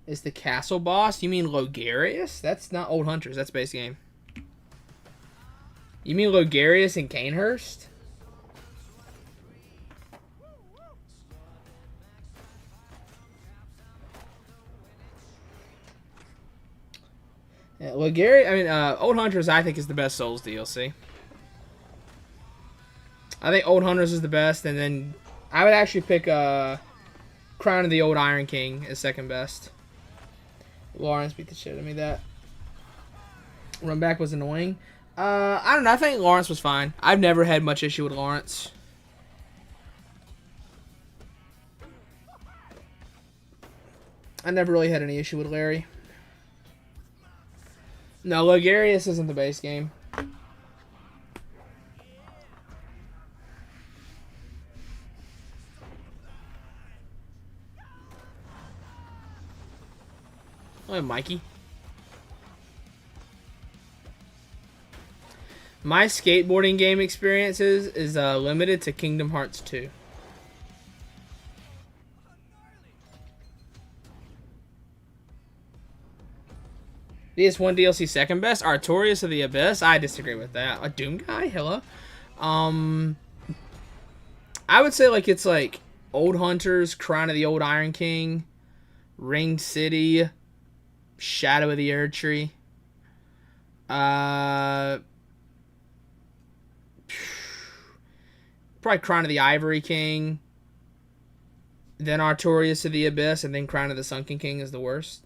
Is the castle boss? You mean Logarius? That's not Old Hunters. That's base game. You mean Logarius and Canehurst? Yeah, Logarius. I mean, Old Hunters. I think is the best Souls DLC. I think Old Hunters is the best, and then I would actually pick Crown of the Old Iron King as second best. Lawrence beat the shit out of me. That run back was annoying. I don't know. I think Lawrence was fine. I've never had much issue with Lawrence. I never really had any issue with Larry. No, Logarius isn't the base game. Oh, Mikey. My skateboarding game experiences is limited to Kingdom Hearts 2. DS1 DLC second best? Artorias of the Abyss? I disagree with that. A Doom guy? Hello? I would say like it's like Old Hunters, Crown of the Old Iron King, Ring City, Shadow of the Erdtree. Probably Crown of the Ivory King. Then Artorias of the Abyss, and then Crown of the Sunken King is the worst.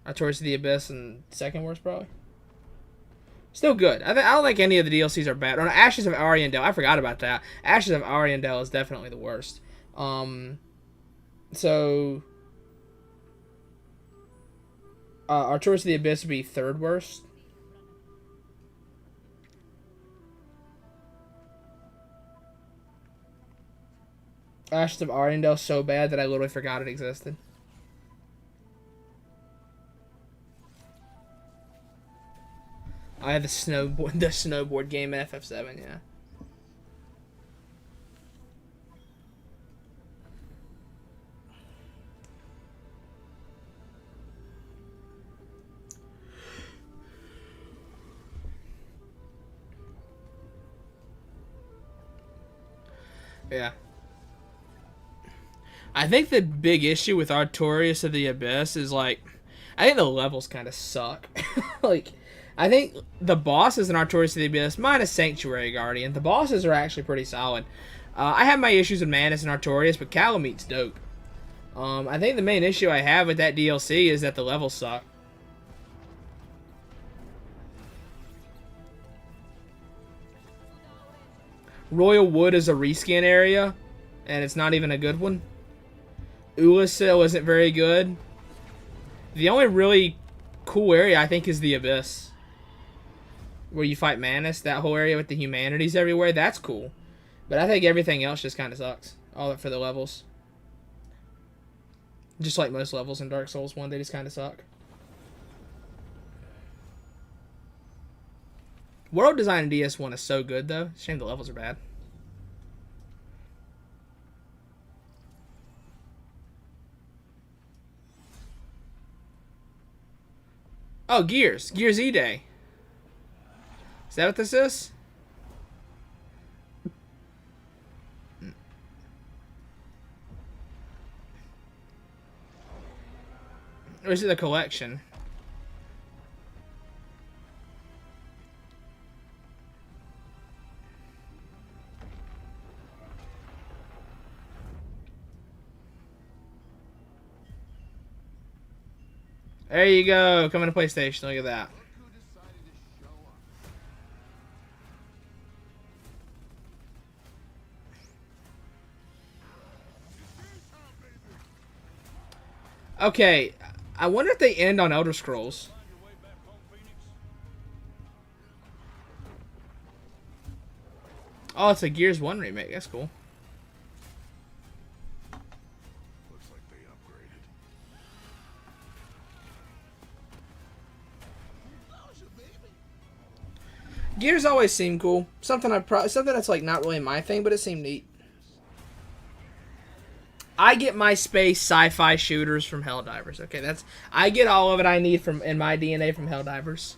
Artorias of the Abyss and second worst probably. Still good. I don't think any of the DLCs are bad. Oh, no, Ashes of Ariandel. I forgot about that. Ashes of Ariandel is definitely the worst. So Artorias of the Abyss would be third worst. Ashes of Ariandel so bad that I literally forgot it existed. I have the snowboard game in FF7, yeah. Yeah. I think the big issue with Artorias of the Abyss is like, I think the levels kind of suck. Like, I think the bosses in Artorias of the Abyss, minus Sanctuary Guardian, the bosses are actually pretty solid. I have my issues with Manus and Artorias, but Calamete's dope. I think the main issue I have with that DLC is that the levels suck. Royal Wood is a reskin area, and it's not even a good one. Ulasil isn't very good. The only really cool area, I think, is the Abyss. Where you fight Manus, that whole area with the humanities everywhere, that's cool. But I think everything else just kind of sucks. All for the levels. Just like most levels in Dark Souls 1, they just kind of suck. World design in DS1 is so good, though. Shame the levels are bad. Oh, Gears. Gears E-Day. Is that what this is? Or is it the collection? There you go. Coming to PlayStation. Look at that. Okay. I wonder if they end on Elder Scrolls. Oh, it's a Gears 1 remake. That's cool. Looks like they upgraded. Gears always seemed cool. Something that's like not really my thing, but it seemed neat. I get my space sci-fi shooters from Helldivers. Okay, I get all of it I need from in my DNA from Helldivers.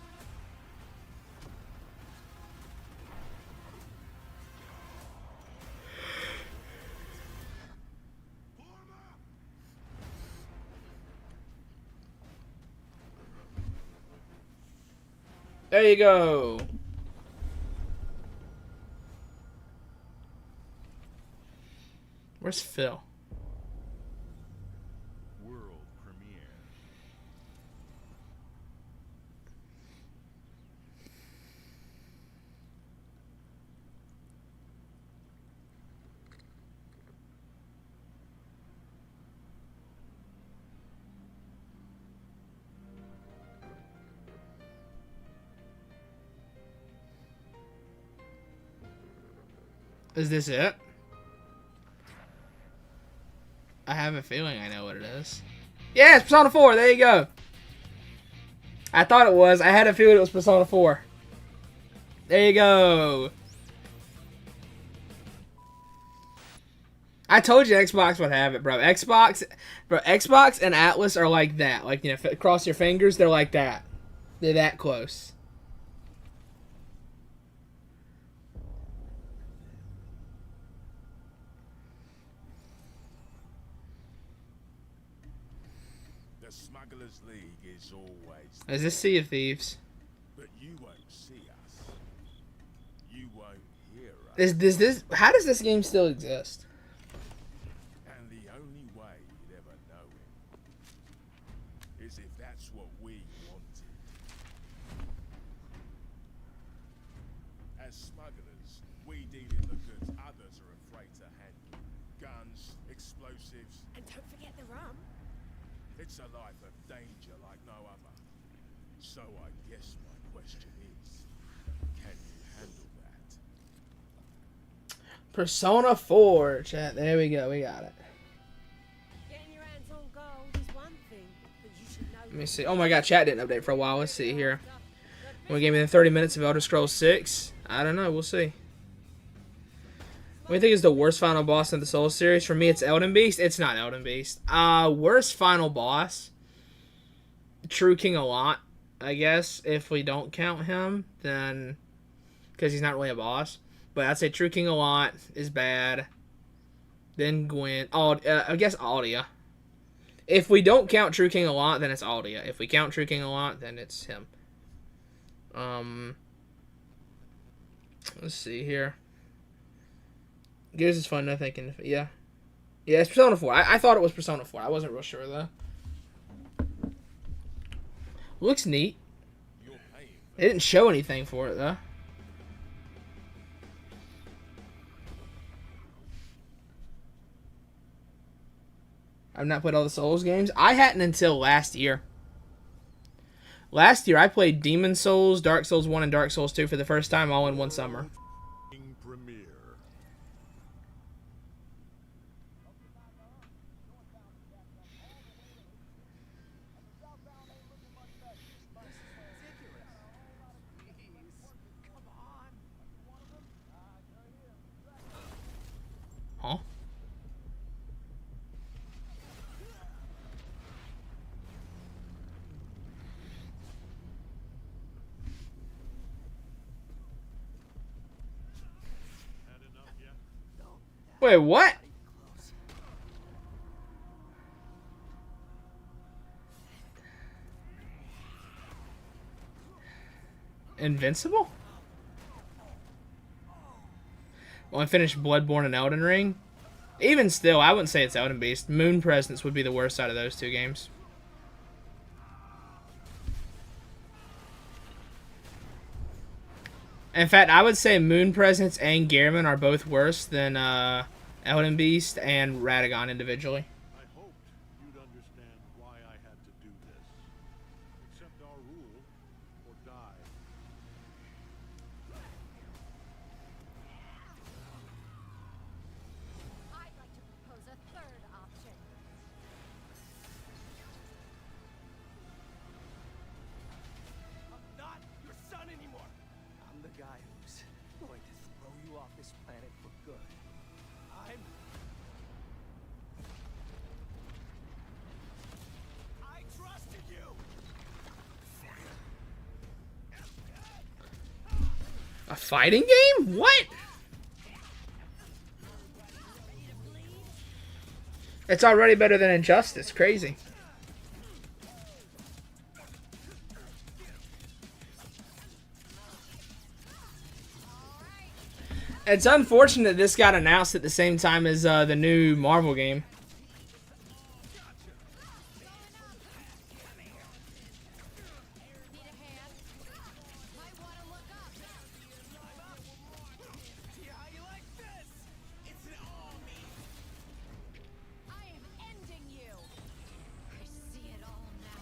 There you go. Where's Phil? World premiere. Is this it? I have a feeling I know what it is. Yeah, it's Persona 4. There you go. I thought it was. I had a feeling it was Persona 4. There you go. I told you Xbox would have it, bro. Xbox and Atlas are like that. Like, you know, cross your fingers, they're like that. They're that close. The Smugglers League is always Is this Sea of Thieves? but you won't see us. You won't hear us. How does this game still exist? And the only way you'd ever know it is if that's what we wanted. As smugglers, we deal in the goods others are afraid to handle. Guns, explosives. And don't forget the rum. It's a life of danger like no other. So I guess my question is, can you handle that? Persona 4, chat. There we go. We got it. Getting your hands on gold is one thing, but you should know. Let me see. Oh my god, chat didn't update for a while. Let's see here. What gave me the 30 minutes of Elder Scrolls 6? I don't know. We'll see. What do you think is the worst final boss in the Souls series? For me, it's Elden Beast. It's not Elden Beast. Worst final boss? True King Allant, I guess. If we don't count him, then... because he's not really a boss. But I'd say True King Allant is bad. then Gwen. I guess Aldia. If we don't count True King a lot, then it's Aldia. If we count True King a lot, then it's him. Let's see here. Gears is fun, I think. Yeah, it's Persona 4. I thought it was Persona 4. I wasn't real sure, though. Looks neat. They didn't show anything for it, though. I've not played all the Souls games. I hadn't until last year. Last year, I played Demon Souls, Dark Souls 1, and Dark Souls 2 for the first time all in one summer. Huh? Wait, what? Invincible? Well, I finished Bloodborne and Elden Ring. Even still, I wouldn't say it's Elden Beast. Moon Presence would be the worst out of those two games. In fact, I would say Moon Presence and Gehrman are both worse than Elden Beast and Radagon individually. I hoped you'd understand why I had to do this. Accept our rule or die. I'd like to propose a third option. I'm not your son anymore. I'm the guy who's going to throw you off this planet for good. I trusted you. A fighting game? What? It's already better than Injustice. Crazy. It's unfortunate this got announced at the same time as the new Marvel game. I am ending you. I see it all now.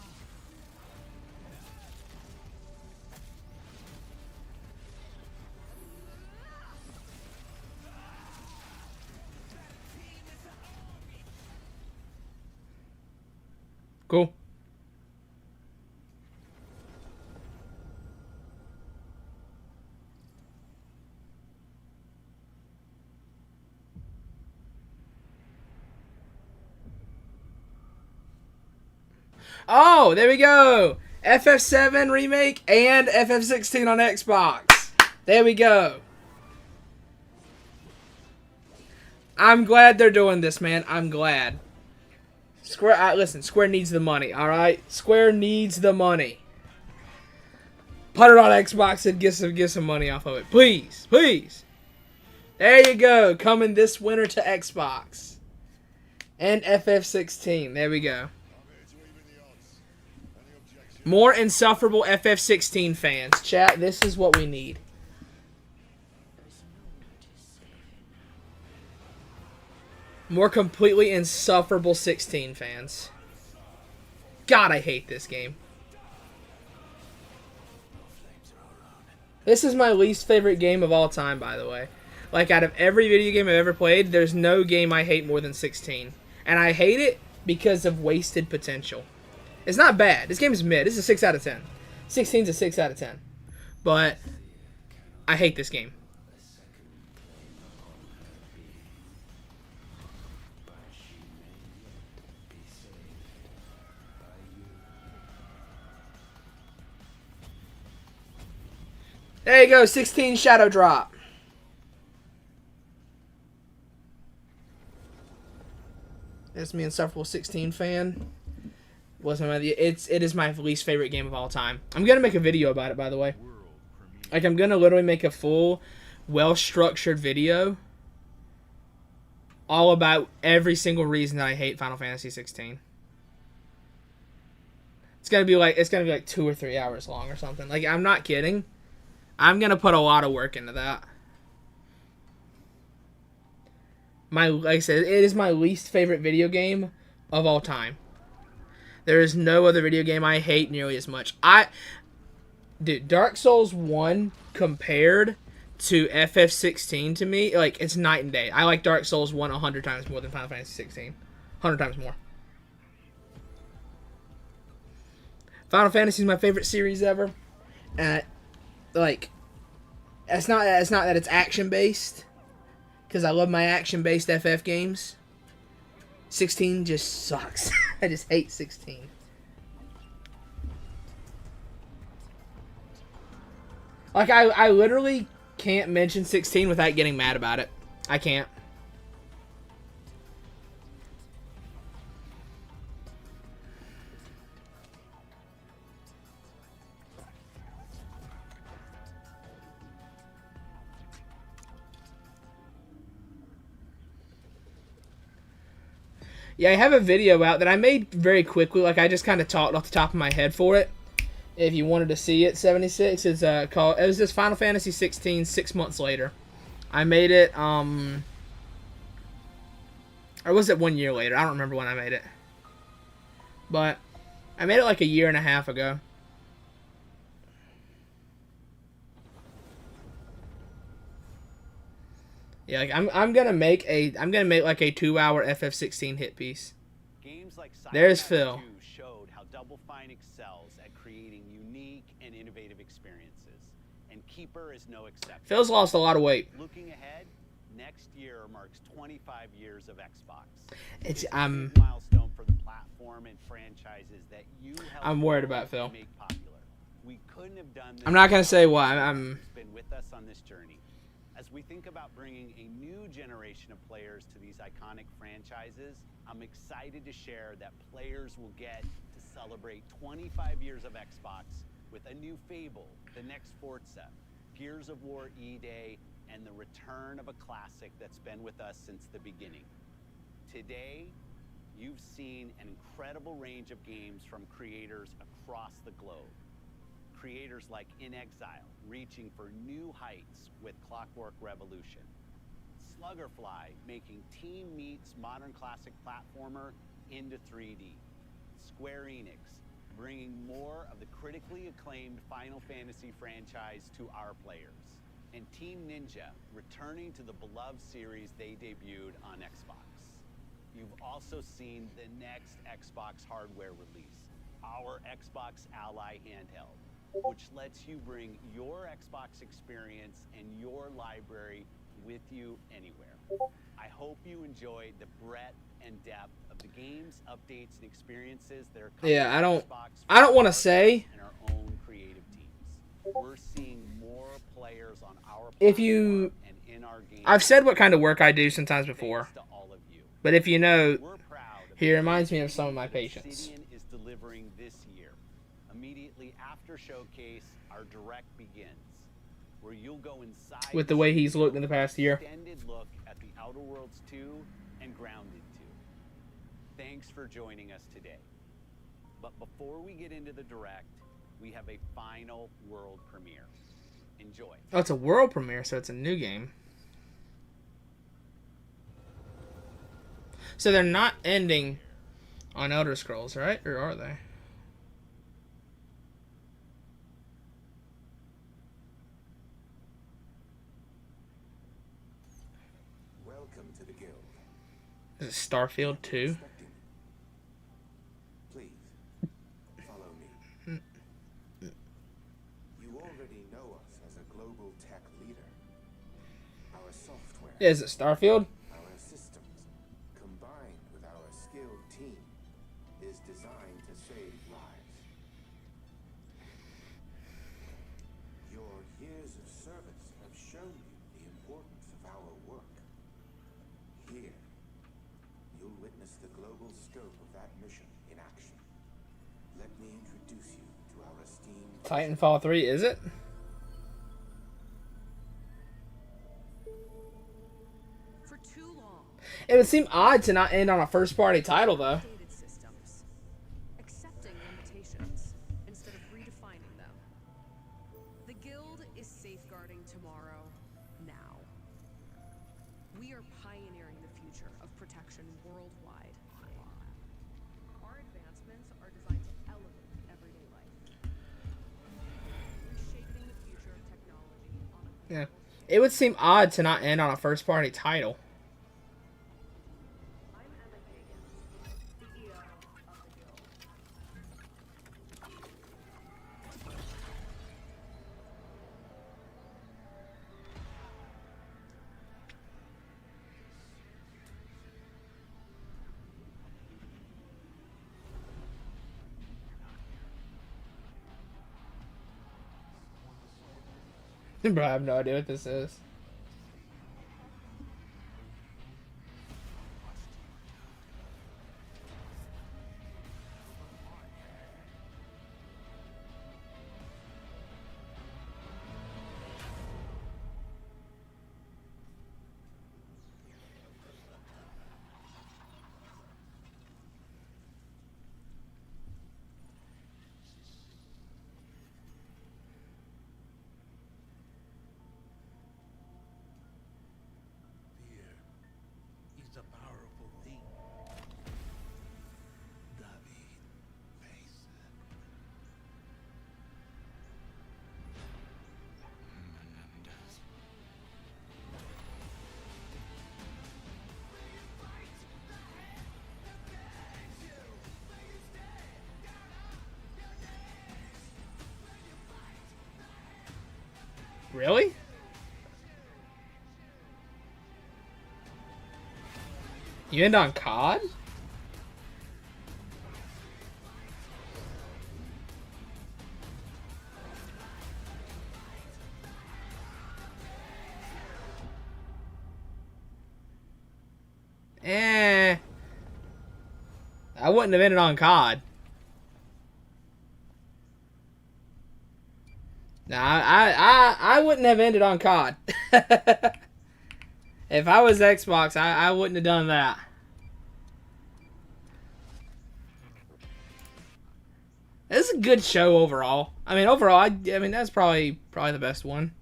Cool. Oh, there we go. FF7 remake and FF16 on Xbox. There we go. I'm glad they're doing this, man. I'm glad. Square, listen, Square needs the money, alright? Square needs the money. Put it on Xbox and get some money off of it. Please, please. There you go. Coming this winter to Xbox. And FF16. There we go. More insufferable FF16 fans. Chat, this is what we need. More completely insufferable 16 fans. God, I hate this game. This is my least favorite game of all time, by the way. Like, out of every video game I've ever played, there's no game I hate more than 16. And I hate it because of wasted potential. It's not bad. This game is mid. This is a 6 out of 10. 16's a 6 out of 10. But I hate this game. There you go, 16 Shadow Drop. as me insufferable 16 fan. It is my least favorite game of all time. I'm gonna make a video about it, by the way. Like, I'm gonna literally make a full, well-structured video all about every single reason that I hate Final Fantasy 16. It's gonna be like 2 or 3 hours long or something. Like, I'm not kidding. I'm gonna put a lot of work into that. Like I said, it is my least favorite video game of all time. There is no other video game I hate nearly as much. Dude, Dark Souls 1 compared to FF16 to me, like, it's night and day. I like Dark Souls 1 100 times more than Final Fantasy 16. 100 times more. Final Fantasy is my favorite series ever. Like, it's not that it's action-based, because I love my action-based FF games. 16 just sucks. I just hate 16. Like, I literally can't mention 16 without getting mad about it. I can't. Yeah, I have a video out that I made very quickly. Like, I just kind of talked off the top of my head for it. If you wanted to see it, 76 is called. It was just Final Fantasy 16 6 months later. I made it. Or was it 1 year later? I don't remember when I made it. But I made it like a year and a half ago. Yeah, like I'm gonna make like a 2-hour FF16 hit piece. Games like There's Phil. 2 showed how Double Fine excels at creating unique and innovative experiences, and Keeper is no exception. Phil's lost a lot of weight. Looking ahead, next year marks 25 years of Xbox. It's a milestone for the platform and franchises that you helped I'm worried about Phil. make popular. We couldn't have done this. I'm not gonna say why. I'm been with us on this journey. As we think about bringing a new generation of players to these iconic franchises, I'm excited to share that players will get to celebrate 25 years of Xbox with a new Fable, the next Forza, Gears of War E-Day, and the return of a classic that's been with us since the beginning. Today, you've seen an incredible range of games from creators across the globe. Creators like In Exile, reaching for new heights with Clockwork Revolution. Sluggerfly, making Team Meat's modern classic platformer into 3D. Square Enix, bringing more of the critically acclaimed Final Fantasy franchise to our players. And Team Ninja, returning to the beloved series they debuted on Xbox. You've also seen the next Xbox hardware release, our Xbox Ally handheld, which lets you bring your Xbox experience and your library with you anywhere. I hope you enjoyed the breadth and depth of the games, updates, and experiences that are coming Yeah, to Xbox I don't want to say. and our own creative teams. We're seeing more players on our If you, and in our games. I've said what kind of work I do sometimes before. But if you know, he reminds me of some of my patients. Obsidian is delivering this year. Immediately after Showcase, our direct begins, where you'll go inside With the way he's looked in the past year. extended look at the Outer Worlds 2 and Grounded 2. Thanks for joining us today. But before we get into the direct, we have a final world premiere. Enjoy. Oh, it's a world premiere, so it's a new game. So they're not ending on Elder Scrolls, right? Or are they? Welcome to the guild. Is it Starfield 2? Please, follow me. You already know us as a global tech leader. Our software. Yeah, is it Starfield? Our systems, combined with our skilled team, is designed to save lives. Your years of service have shown you the importance of our work. Here, you'll witness witness the global scope of that mission in action. Let me introduce you to our esteemed Titanfall 3, is it? For too long, It would seem odd to not end on a first-party title, though. updated systems, accepting limitations instead of redefining them. The Guild is safeguarding tomorrow now. We are pioneering the future of protection worldwide. Our advancements are designed to elevate everyday life, reshaping the future of technology on a Yeah. It would seem odd to not end on a first-party title. Bro, I have no idea what this is. Fear is a powerful thing. David Mason. Menendez. Really? You end on COD? I wouldn't have ended on COD. Nah, I wouldn't have ended on COD. If I was Xbox, I wouldn't have done that. This is a good show overall. I mean, overall, I mean that's probably the best one.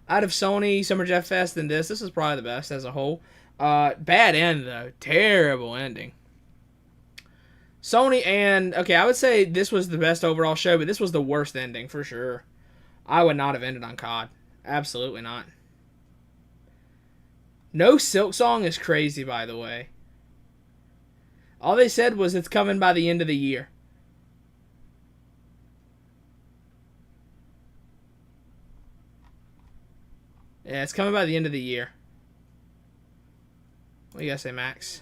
Out of Sony, Summer Jeff Fest, and this is probably the best as a whole. Bad end though, terrible ending. Sony and okay, I would say this was the best overall show, but this was the worst ending for sure. I would not have ended on COD. Absolutely not. No Silk Song is crazy, by the way. All they said was it's coming by the end of the year. Yeah, it's coming by the end of the year. What do you guys say, Max?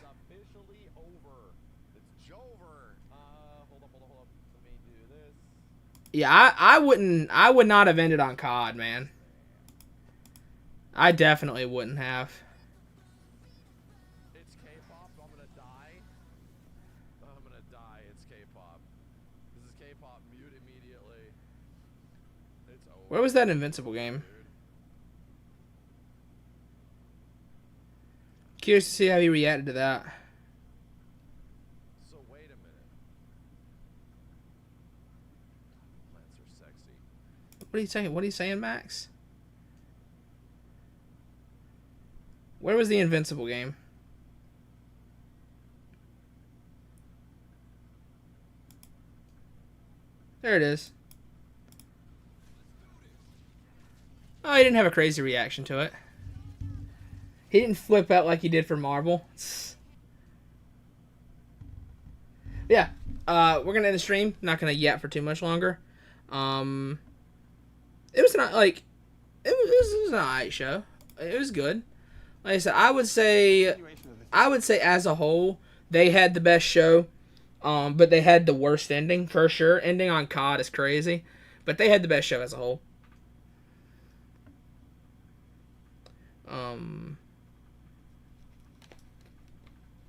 Yeah, I would not have ended on COD, man. I definitely wouldn't have. It's K-pop, so I'm gonna die. I'm gonna die. It's K-pop. This is K-pop. Mute immediately. It's over. Where was that Invincible game? Curious to see how he reacted to that. So wait a minute. Plants are sexy. What are you saying? What are you saying, Max? Where was the Invincible game? There it is. Oh, he didn't have a crazy reaction to it. He didn't flip out like he did for Marvel. Yeah, we're gonna end the stream. Not gonna yap for too much longer. It was not like it was an alright show. It was good. Like I said, I would say as a whole they had the best show. But they had the worst ending for sure. Ending on COD is crazy, but they had the best show as a whole.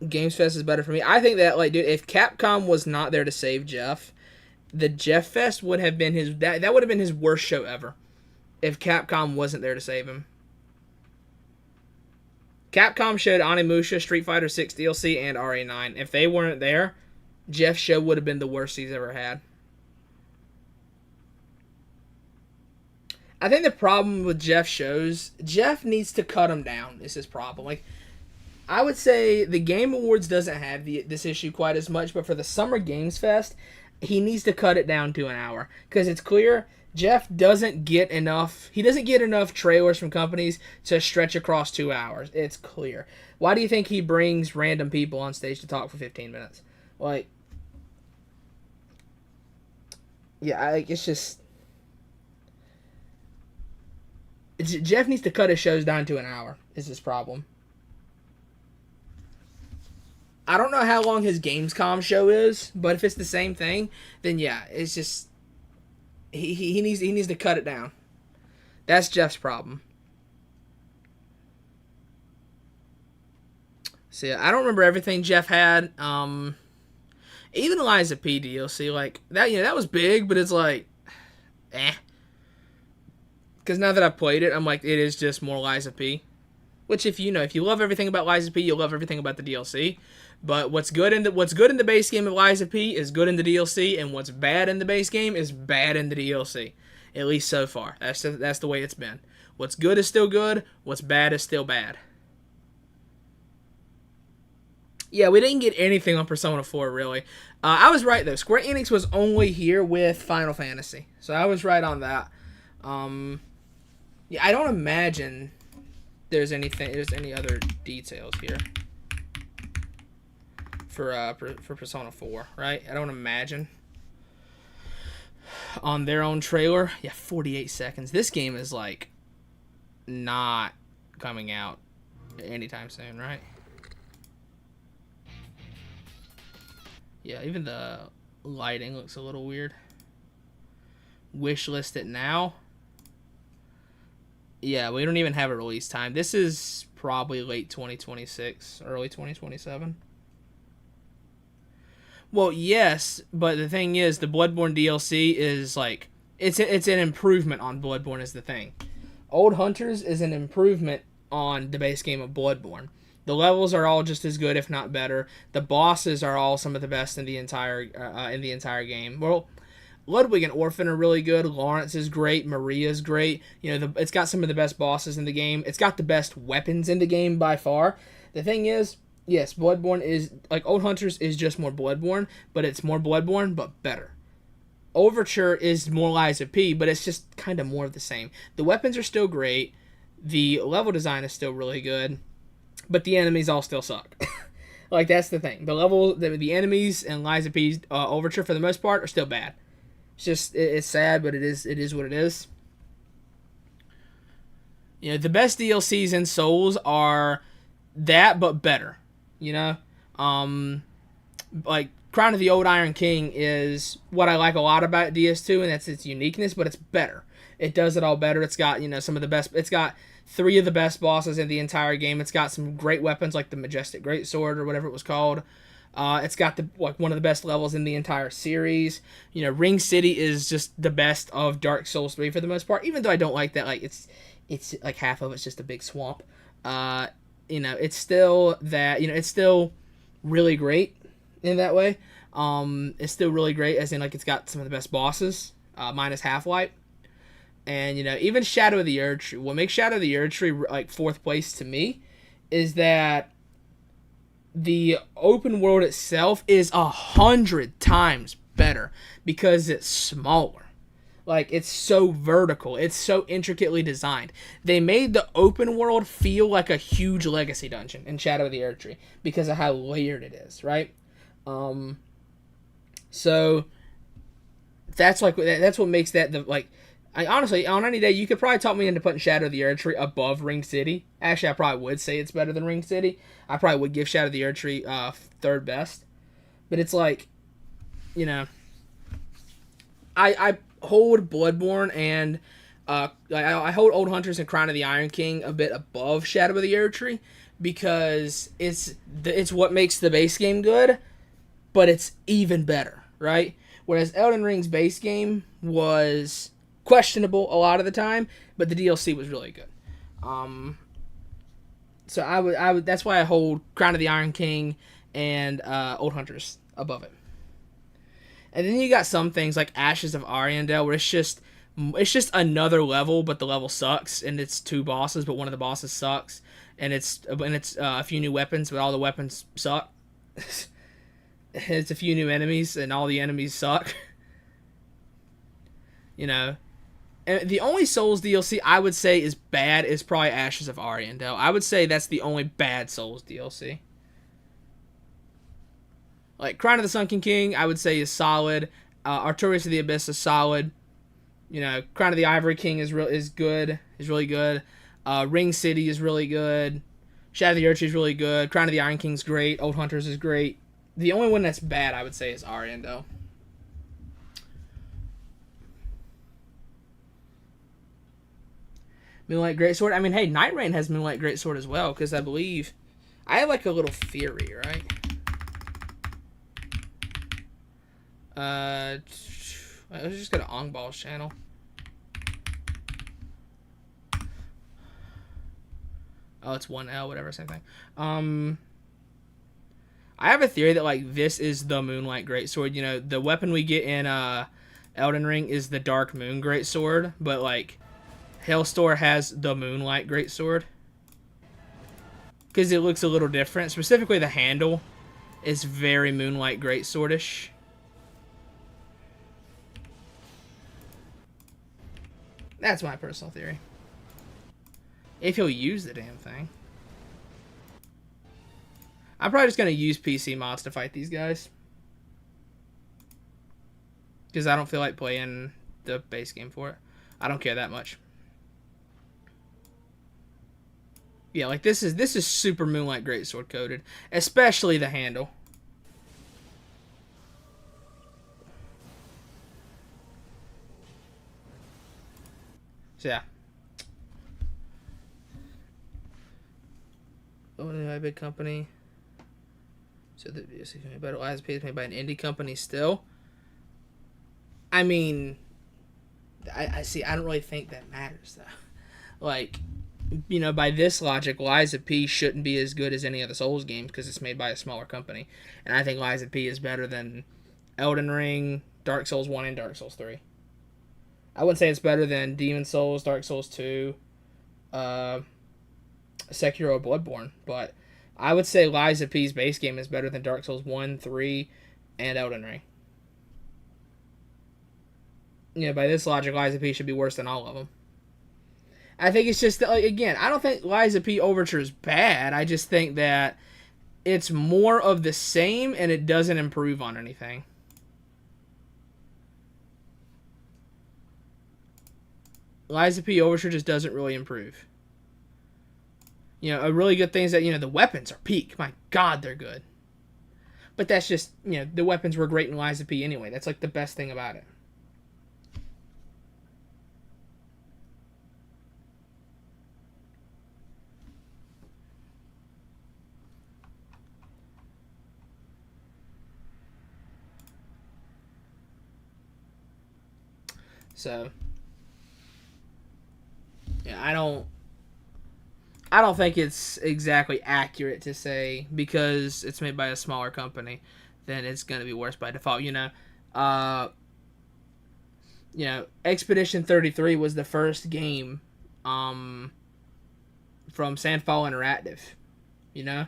Games Fest is better for me. I think that, like, dude, if Capcom was not there to save Jeff, the Jeff Fest would have been that would have been his worst show ever. If Capcom wasn't there to save him. Capcom showed Onimusha, Street Fighter 6 DLC, and RA9. If they weren't there, Jeff's show would have been the worst he's ever had. I think the problem with Jeff's shows, Jeff needs to cut them down. Is his problem. Like, I would say the Game Awards doesn't have this issue quite as much, but for the Summer Games Fest, he needs to cut it down to an hour. Because it's clear Jeff doesn't get enough. He doesn't get enough trailers from companies to stretch across 2 hours. It's clear. Why do you think he brings random people on stage to talk for 15 minutes? Like, yeah, it's just... Jeff needs to cut his shows down to an hour, is his problem. I don't know how long his Gamescom show is, but if it's the same thing, then yeah, it's just... He needs to cut it down. That's Jeff's problem. So yeah, I don't remember everything Jeff had. Even Lies of P DLC, like that, that was big, but it's like, Because now that I've played it, I'm like, it is just more Lies of P. Which, if you love everything about Lies of P, you'll love everything about the DLC. But what's good in the base game of Lies of P is good in the DLC, and what's bad in the base game is bad in the DLC. At least so far. That's the way it's been. What's good is still good. What's bad is still bad. Yeah, we didn't get anything on Persona 4, really. I was right, though. Square Enix was only here with Final Fantasy. So I was right on that. Yeah, I don't imagine there's any other details here for Persona 4, right? I don't imagine. On their own trailer, yeah, 48 seconds. This game is, like, not coming out anytime soon, right? Yeah, even the lighting looks a little weird. Wishlist it now. Yeah, we don't even have a release time. This is probably late 2026, early 2027. Well, yes, but the thing is, the Bloodborne DLC is like, it's an improvement on Bloodborne is the thing. Old Hunters is an improvement on the base game of Bloodborne. The levels are all just as good, if not better. The bosses are all some of the best in the entire game. Well, Ludwig and Orphan are really good. Lawrence is great. Maria's great. It's got some of the best bosses in the game. It's got the best weapons in the game by far. The thing is, yes, Bloodborne is, like, Old Hunters is just more Bloodborne, but it's more Bloodborne, but better. Overture is more Lies of P, but it's just kind of more of the same. The weapons are still great. The level design is still really good, but the enemies all still suck. Like, that's the thing. The enemies in Lies of P's Overture, for the most part, are still bad. It's just, it's sad, but it is what it is. The best DLCs in Souls are that, but better. Like, Crown of the Old Iron King is what I like a lot about DS2, and that's its uniqueness, but it's better. It does it all better. It's got, some of the best, it's got 3 of the best bosses in the entire game. It's got some great weapons like the Majestic Greatsword or whatever it was called. It's got one of the best levels in the entire series. Ring City is just the best of Dark Souls 3 for the most part, even though I don't like that. Like, it's like half of it's just a big swamp. It's still that, it's still really great in that way. It's still really great as in, like, it's got some of the best bosses, minus Half-Life. And, even Shadow of the Erdtree. What makes Shadow of the Erdtree, like, 4th place to me is that the open world itself is 100 times better because it's smaller. Like, it's so vertical. It's so intricately designed. They made the open world feel like a huge legacy dungeon in Shadow of the Erdtree because of how layered it is, right? So that's what makes that honestly, on any day, you could probably talk me into putting Shadow of the Erdtree above Ring City. Actually, I probably would say it's better than Ring City. I probably would give Shadow of the Erdtree 3rd best. But it's like, I hold Bloodborne and I hold Old Hunters and Crown of the Iron King a bit above Shadow of the Erdtree because it's what makes the base game good, but it's even better, right? Whereas Elden Ring's base game was questionable a lot of the time, but the DLC was really good. So I would that's why I hold Crown of the Iron King and Old Hunters above it. And then you got some things like Ashes of Ariandel, where it's just another level, but the level sucks, and it's 2 bosses, but one of the bosses sucks, and it's a few new weapons, but all the weapons suck. It's a few new enemies, and all the enemies suck. You know, and the only Souls DLC I would say is bad is probably Ashes of Ariandel. I would say that's the only bad Souls DLC. Like, Crown of the Sunken King, I would say is solid. Artorias of the Abyss is solid. You know, Crown of the Ivory King is really good. Ring City is really good. Shadow of the Erdtree is really good. Crown of the Iron King's great. Old Hunters is great. The only one that's bad, I would say, is Ariandel. Moonlight Greatsword. I mean, hey, Night Rain has Moonlight Greatsword as well, because I believe... I have, like, a little theory, right? Let's just go to Ongbal's channel. Oh, it's 1L, whatever, same thing. I have a theory that, like, this is the Moonlight Greatsword. You know, the weapon we get in Elden Ring is the Dark Moon Greatsword, but, like, Hellstore has the Moonlight Greatsword. Because it looks a little different. Specifically, the handle is very Moonlight Greatsword-ish. That's my personal theory. If he'll use the damn thing. I'm probably just going to use PC mods to fight these guys. Because I don't feel like playing the base game for it. I don't care that much. Yeah, like this is super Moonlight Greatsword coded. Especially the handle. So yeah. Owned by a big company. So the Battle Lies is made by an indie company still. I mean, I see. I don't really think that matters though. Like, you know, by this logic, Lies of P shouldn't be as good as any of the Souls games because it's made by a smaller company. And I think Lies of P is better than Elden Ring, Dark Souls 1, and Dark Souls 3. I wouldn't say it's better than Demon Souls, Dark Souls 2, Sekiro, Bloodborne, but I would say Lies of P's base game is better than Dark Souls 1, 3, and Elden Ring. You know, by this logic, Lies of P should be worse than all of them. I think it's just that, like, again, I don't think Lies of P Overture is bad. I just think that it's more of the same and it doesn't improve on anything. Lies of P Overture just doesn't really improve. You know, a really good thing is that, you know, the weapons are peak. My God, they're good. But that's just, you know, the weapons were great in Lies of P anyway. That's, like, the best thing about it. So, yeah, I don't think it's exactly accurate to say because it's made by a smaller company, then it's going to be worse by default. You know, Expedition 33 was the first game from Sandfall Interactive. You know,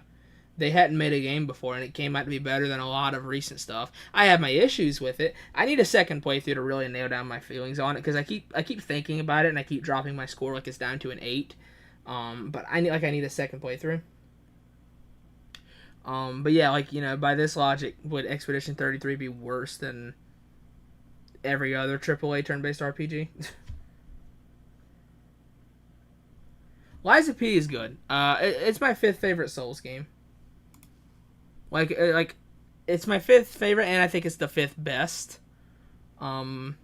they hadn't made a game before, and it came out to be better than a lot of recent stuff. I have my issues with it. I need a second playthrough to really nail down my feelings on it because I keep thinking about it and I keep dropping my score like it's down to an 8. But I need a second playthrough. But yeah, like, you know, by this logic, would Expedition 33 be worse than every other AAA turn-based RPG? Lies of P is good. It's my 5th favorite Souls game. Like it's my 5th favorite, and I think it's the 5th best. Not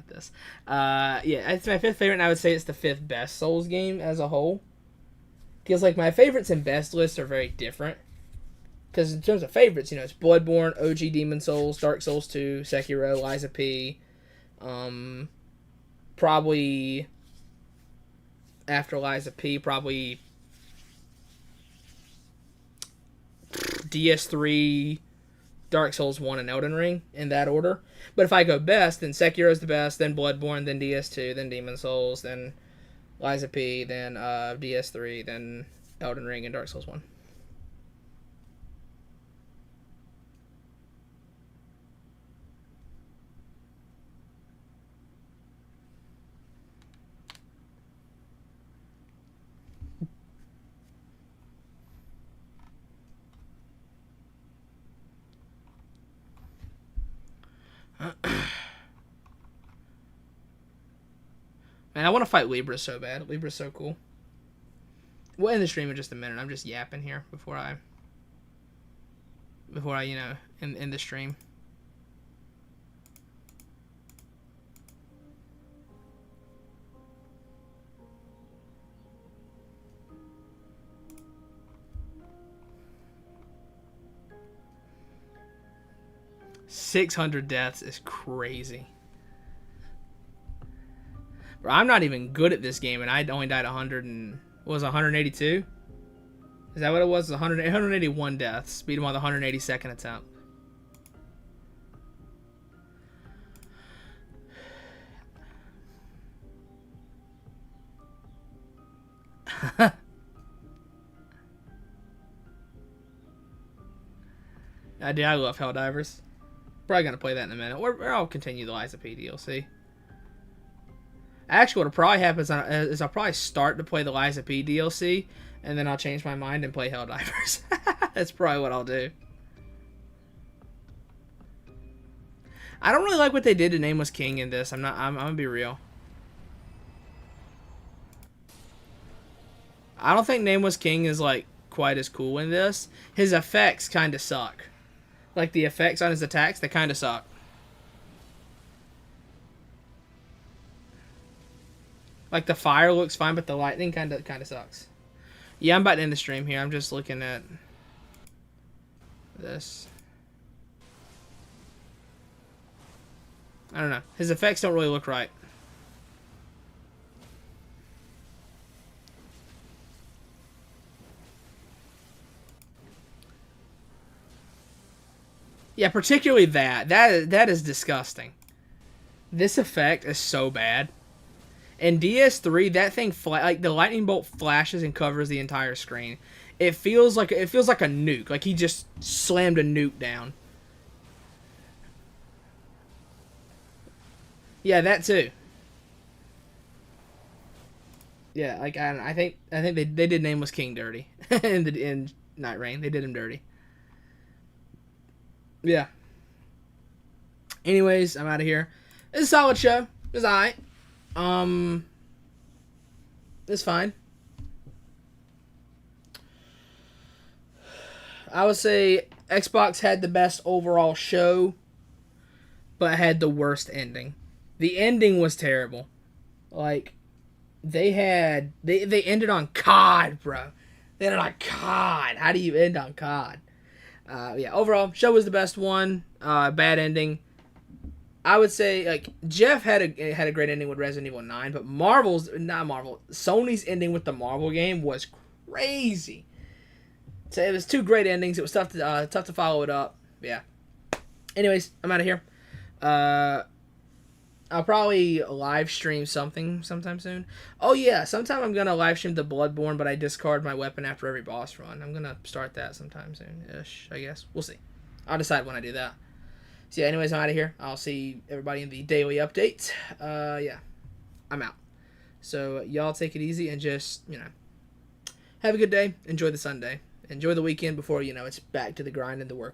this. Yeah, it's my 5th favorite, and I would say it's the 5th best Souls game as a whole. Because, like, my favorites and best lists are very different. Because in terms of favorites, you know, it's Bloodborne, OG Demon Souls, Dark Souls 2, Sekiro, Lies of P. Probably after Lies of P, probably DS3, Dark Souls 1, and Elden Ring in that order. But if I go best, then Sekiro's the best, then Bloodborne, then DS2, then Demon Souls, then Lies of P, then DS3, then Elden Ring, and Dark Souls 1. Man, I want to fight Libra so bad. Libra's so cool. We'll end the stream in just a minute. I'm just yapping here before I you know, end the stream. $600 deaths is crazy. Bro, I'm not even good at this game, and I only died 182? Is that what it was? 181 deaths. Beat him on the 182nd attempt. I love Helldivers. Probably gonna play that in a minute. Or I'll continue the Lies of P DLC. Actually, what'll probably happen is I'll probably start to play the Lies of P DLC, and then I'll change my mind and play Helldivers. That's probably what I'll do. I don't really like what they did to Nameless King in this. I'm gonna be real. I don't think Nameless King is like quite as cool in this. His effects kind of suck. Like the effects on his attacks, they kind of suck. Like the fire looks fine, but the lightning kind of sucks. Yeah, I'm about to end the stream here. I'm just looking at this. I don't know. His effects don't really look right. Yeah, particularly that. That is disgusting. This effect is so bad. In DS3, that thing like the lightning bolt flashes and covers the entire screen. It feels like a nuke. Like he just slammed a nuke down. Yeah, that too. Yeah, like I think they did Nameless King dirty in Night Rain. They did him dirty. Yeah. Anyways, I'm out of here. It's a solid show. It's alright. It's fine. I would say Xbox had the best overall show, but had the worst ending. The ending was terrible. Like, they ended on COD, bro. They ended on COD. How do you end on COD? Yeah, overall, show was the best one. Bad ending. I would say, like, Jeff had a great ending with Resident Evil 9, but Sony's ending with the Marvel game was crazy. So it was two great endings. It was tough to follow it up. Yeah. Anyways, I'm out of here. I'll probably live stream something sometime soon. Oh yeah, sometime I'm gonna live stream the Bloodborne, but I discard my weapon after every boss run. I'm gonna start that sometime soon-ish, I guess. We'll see. I'll decide when I do that. So yeah, anyways, I'm out of here. I'll see everybody in the daily update. Yeah, I'm out. So y'all take it easy and just, have a good day. Enjoy the Sunday. Enjoy the weekend before, it's back to the grind and the work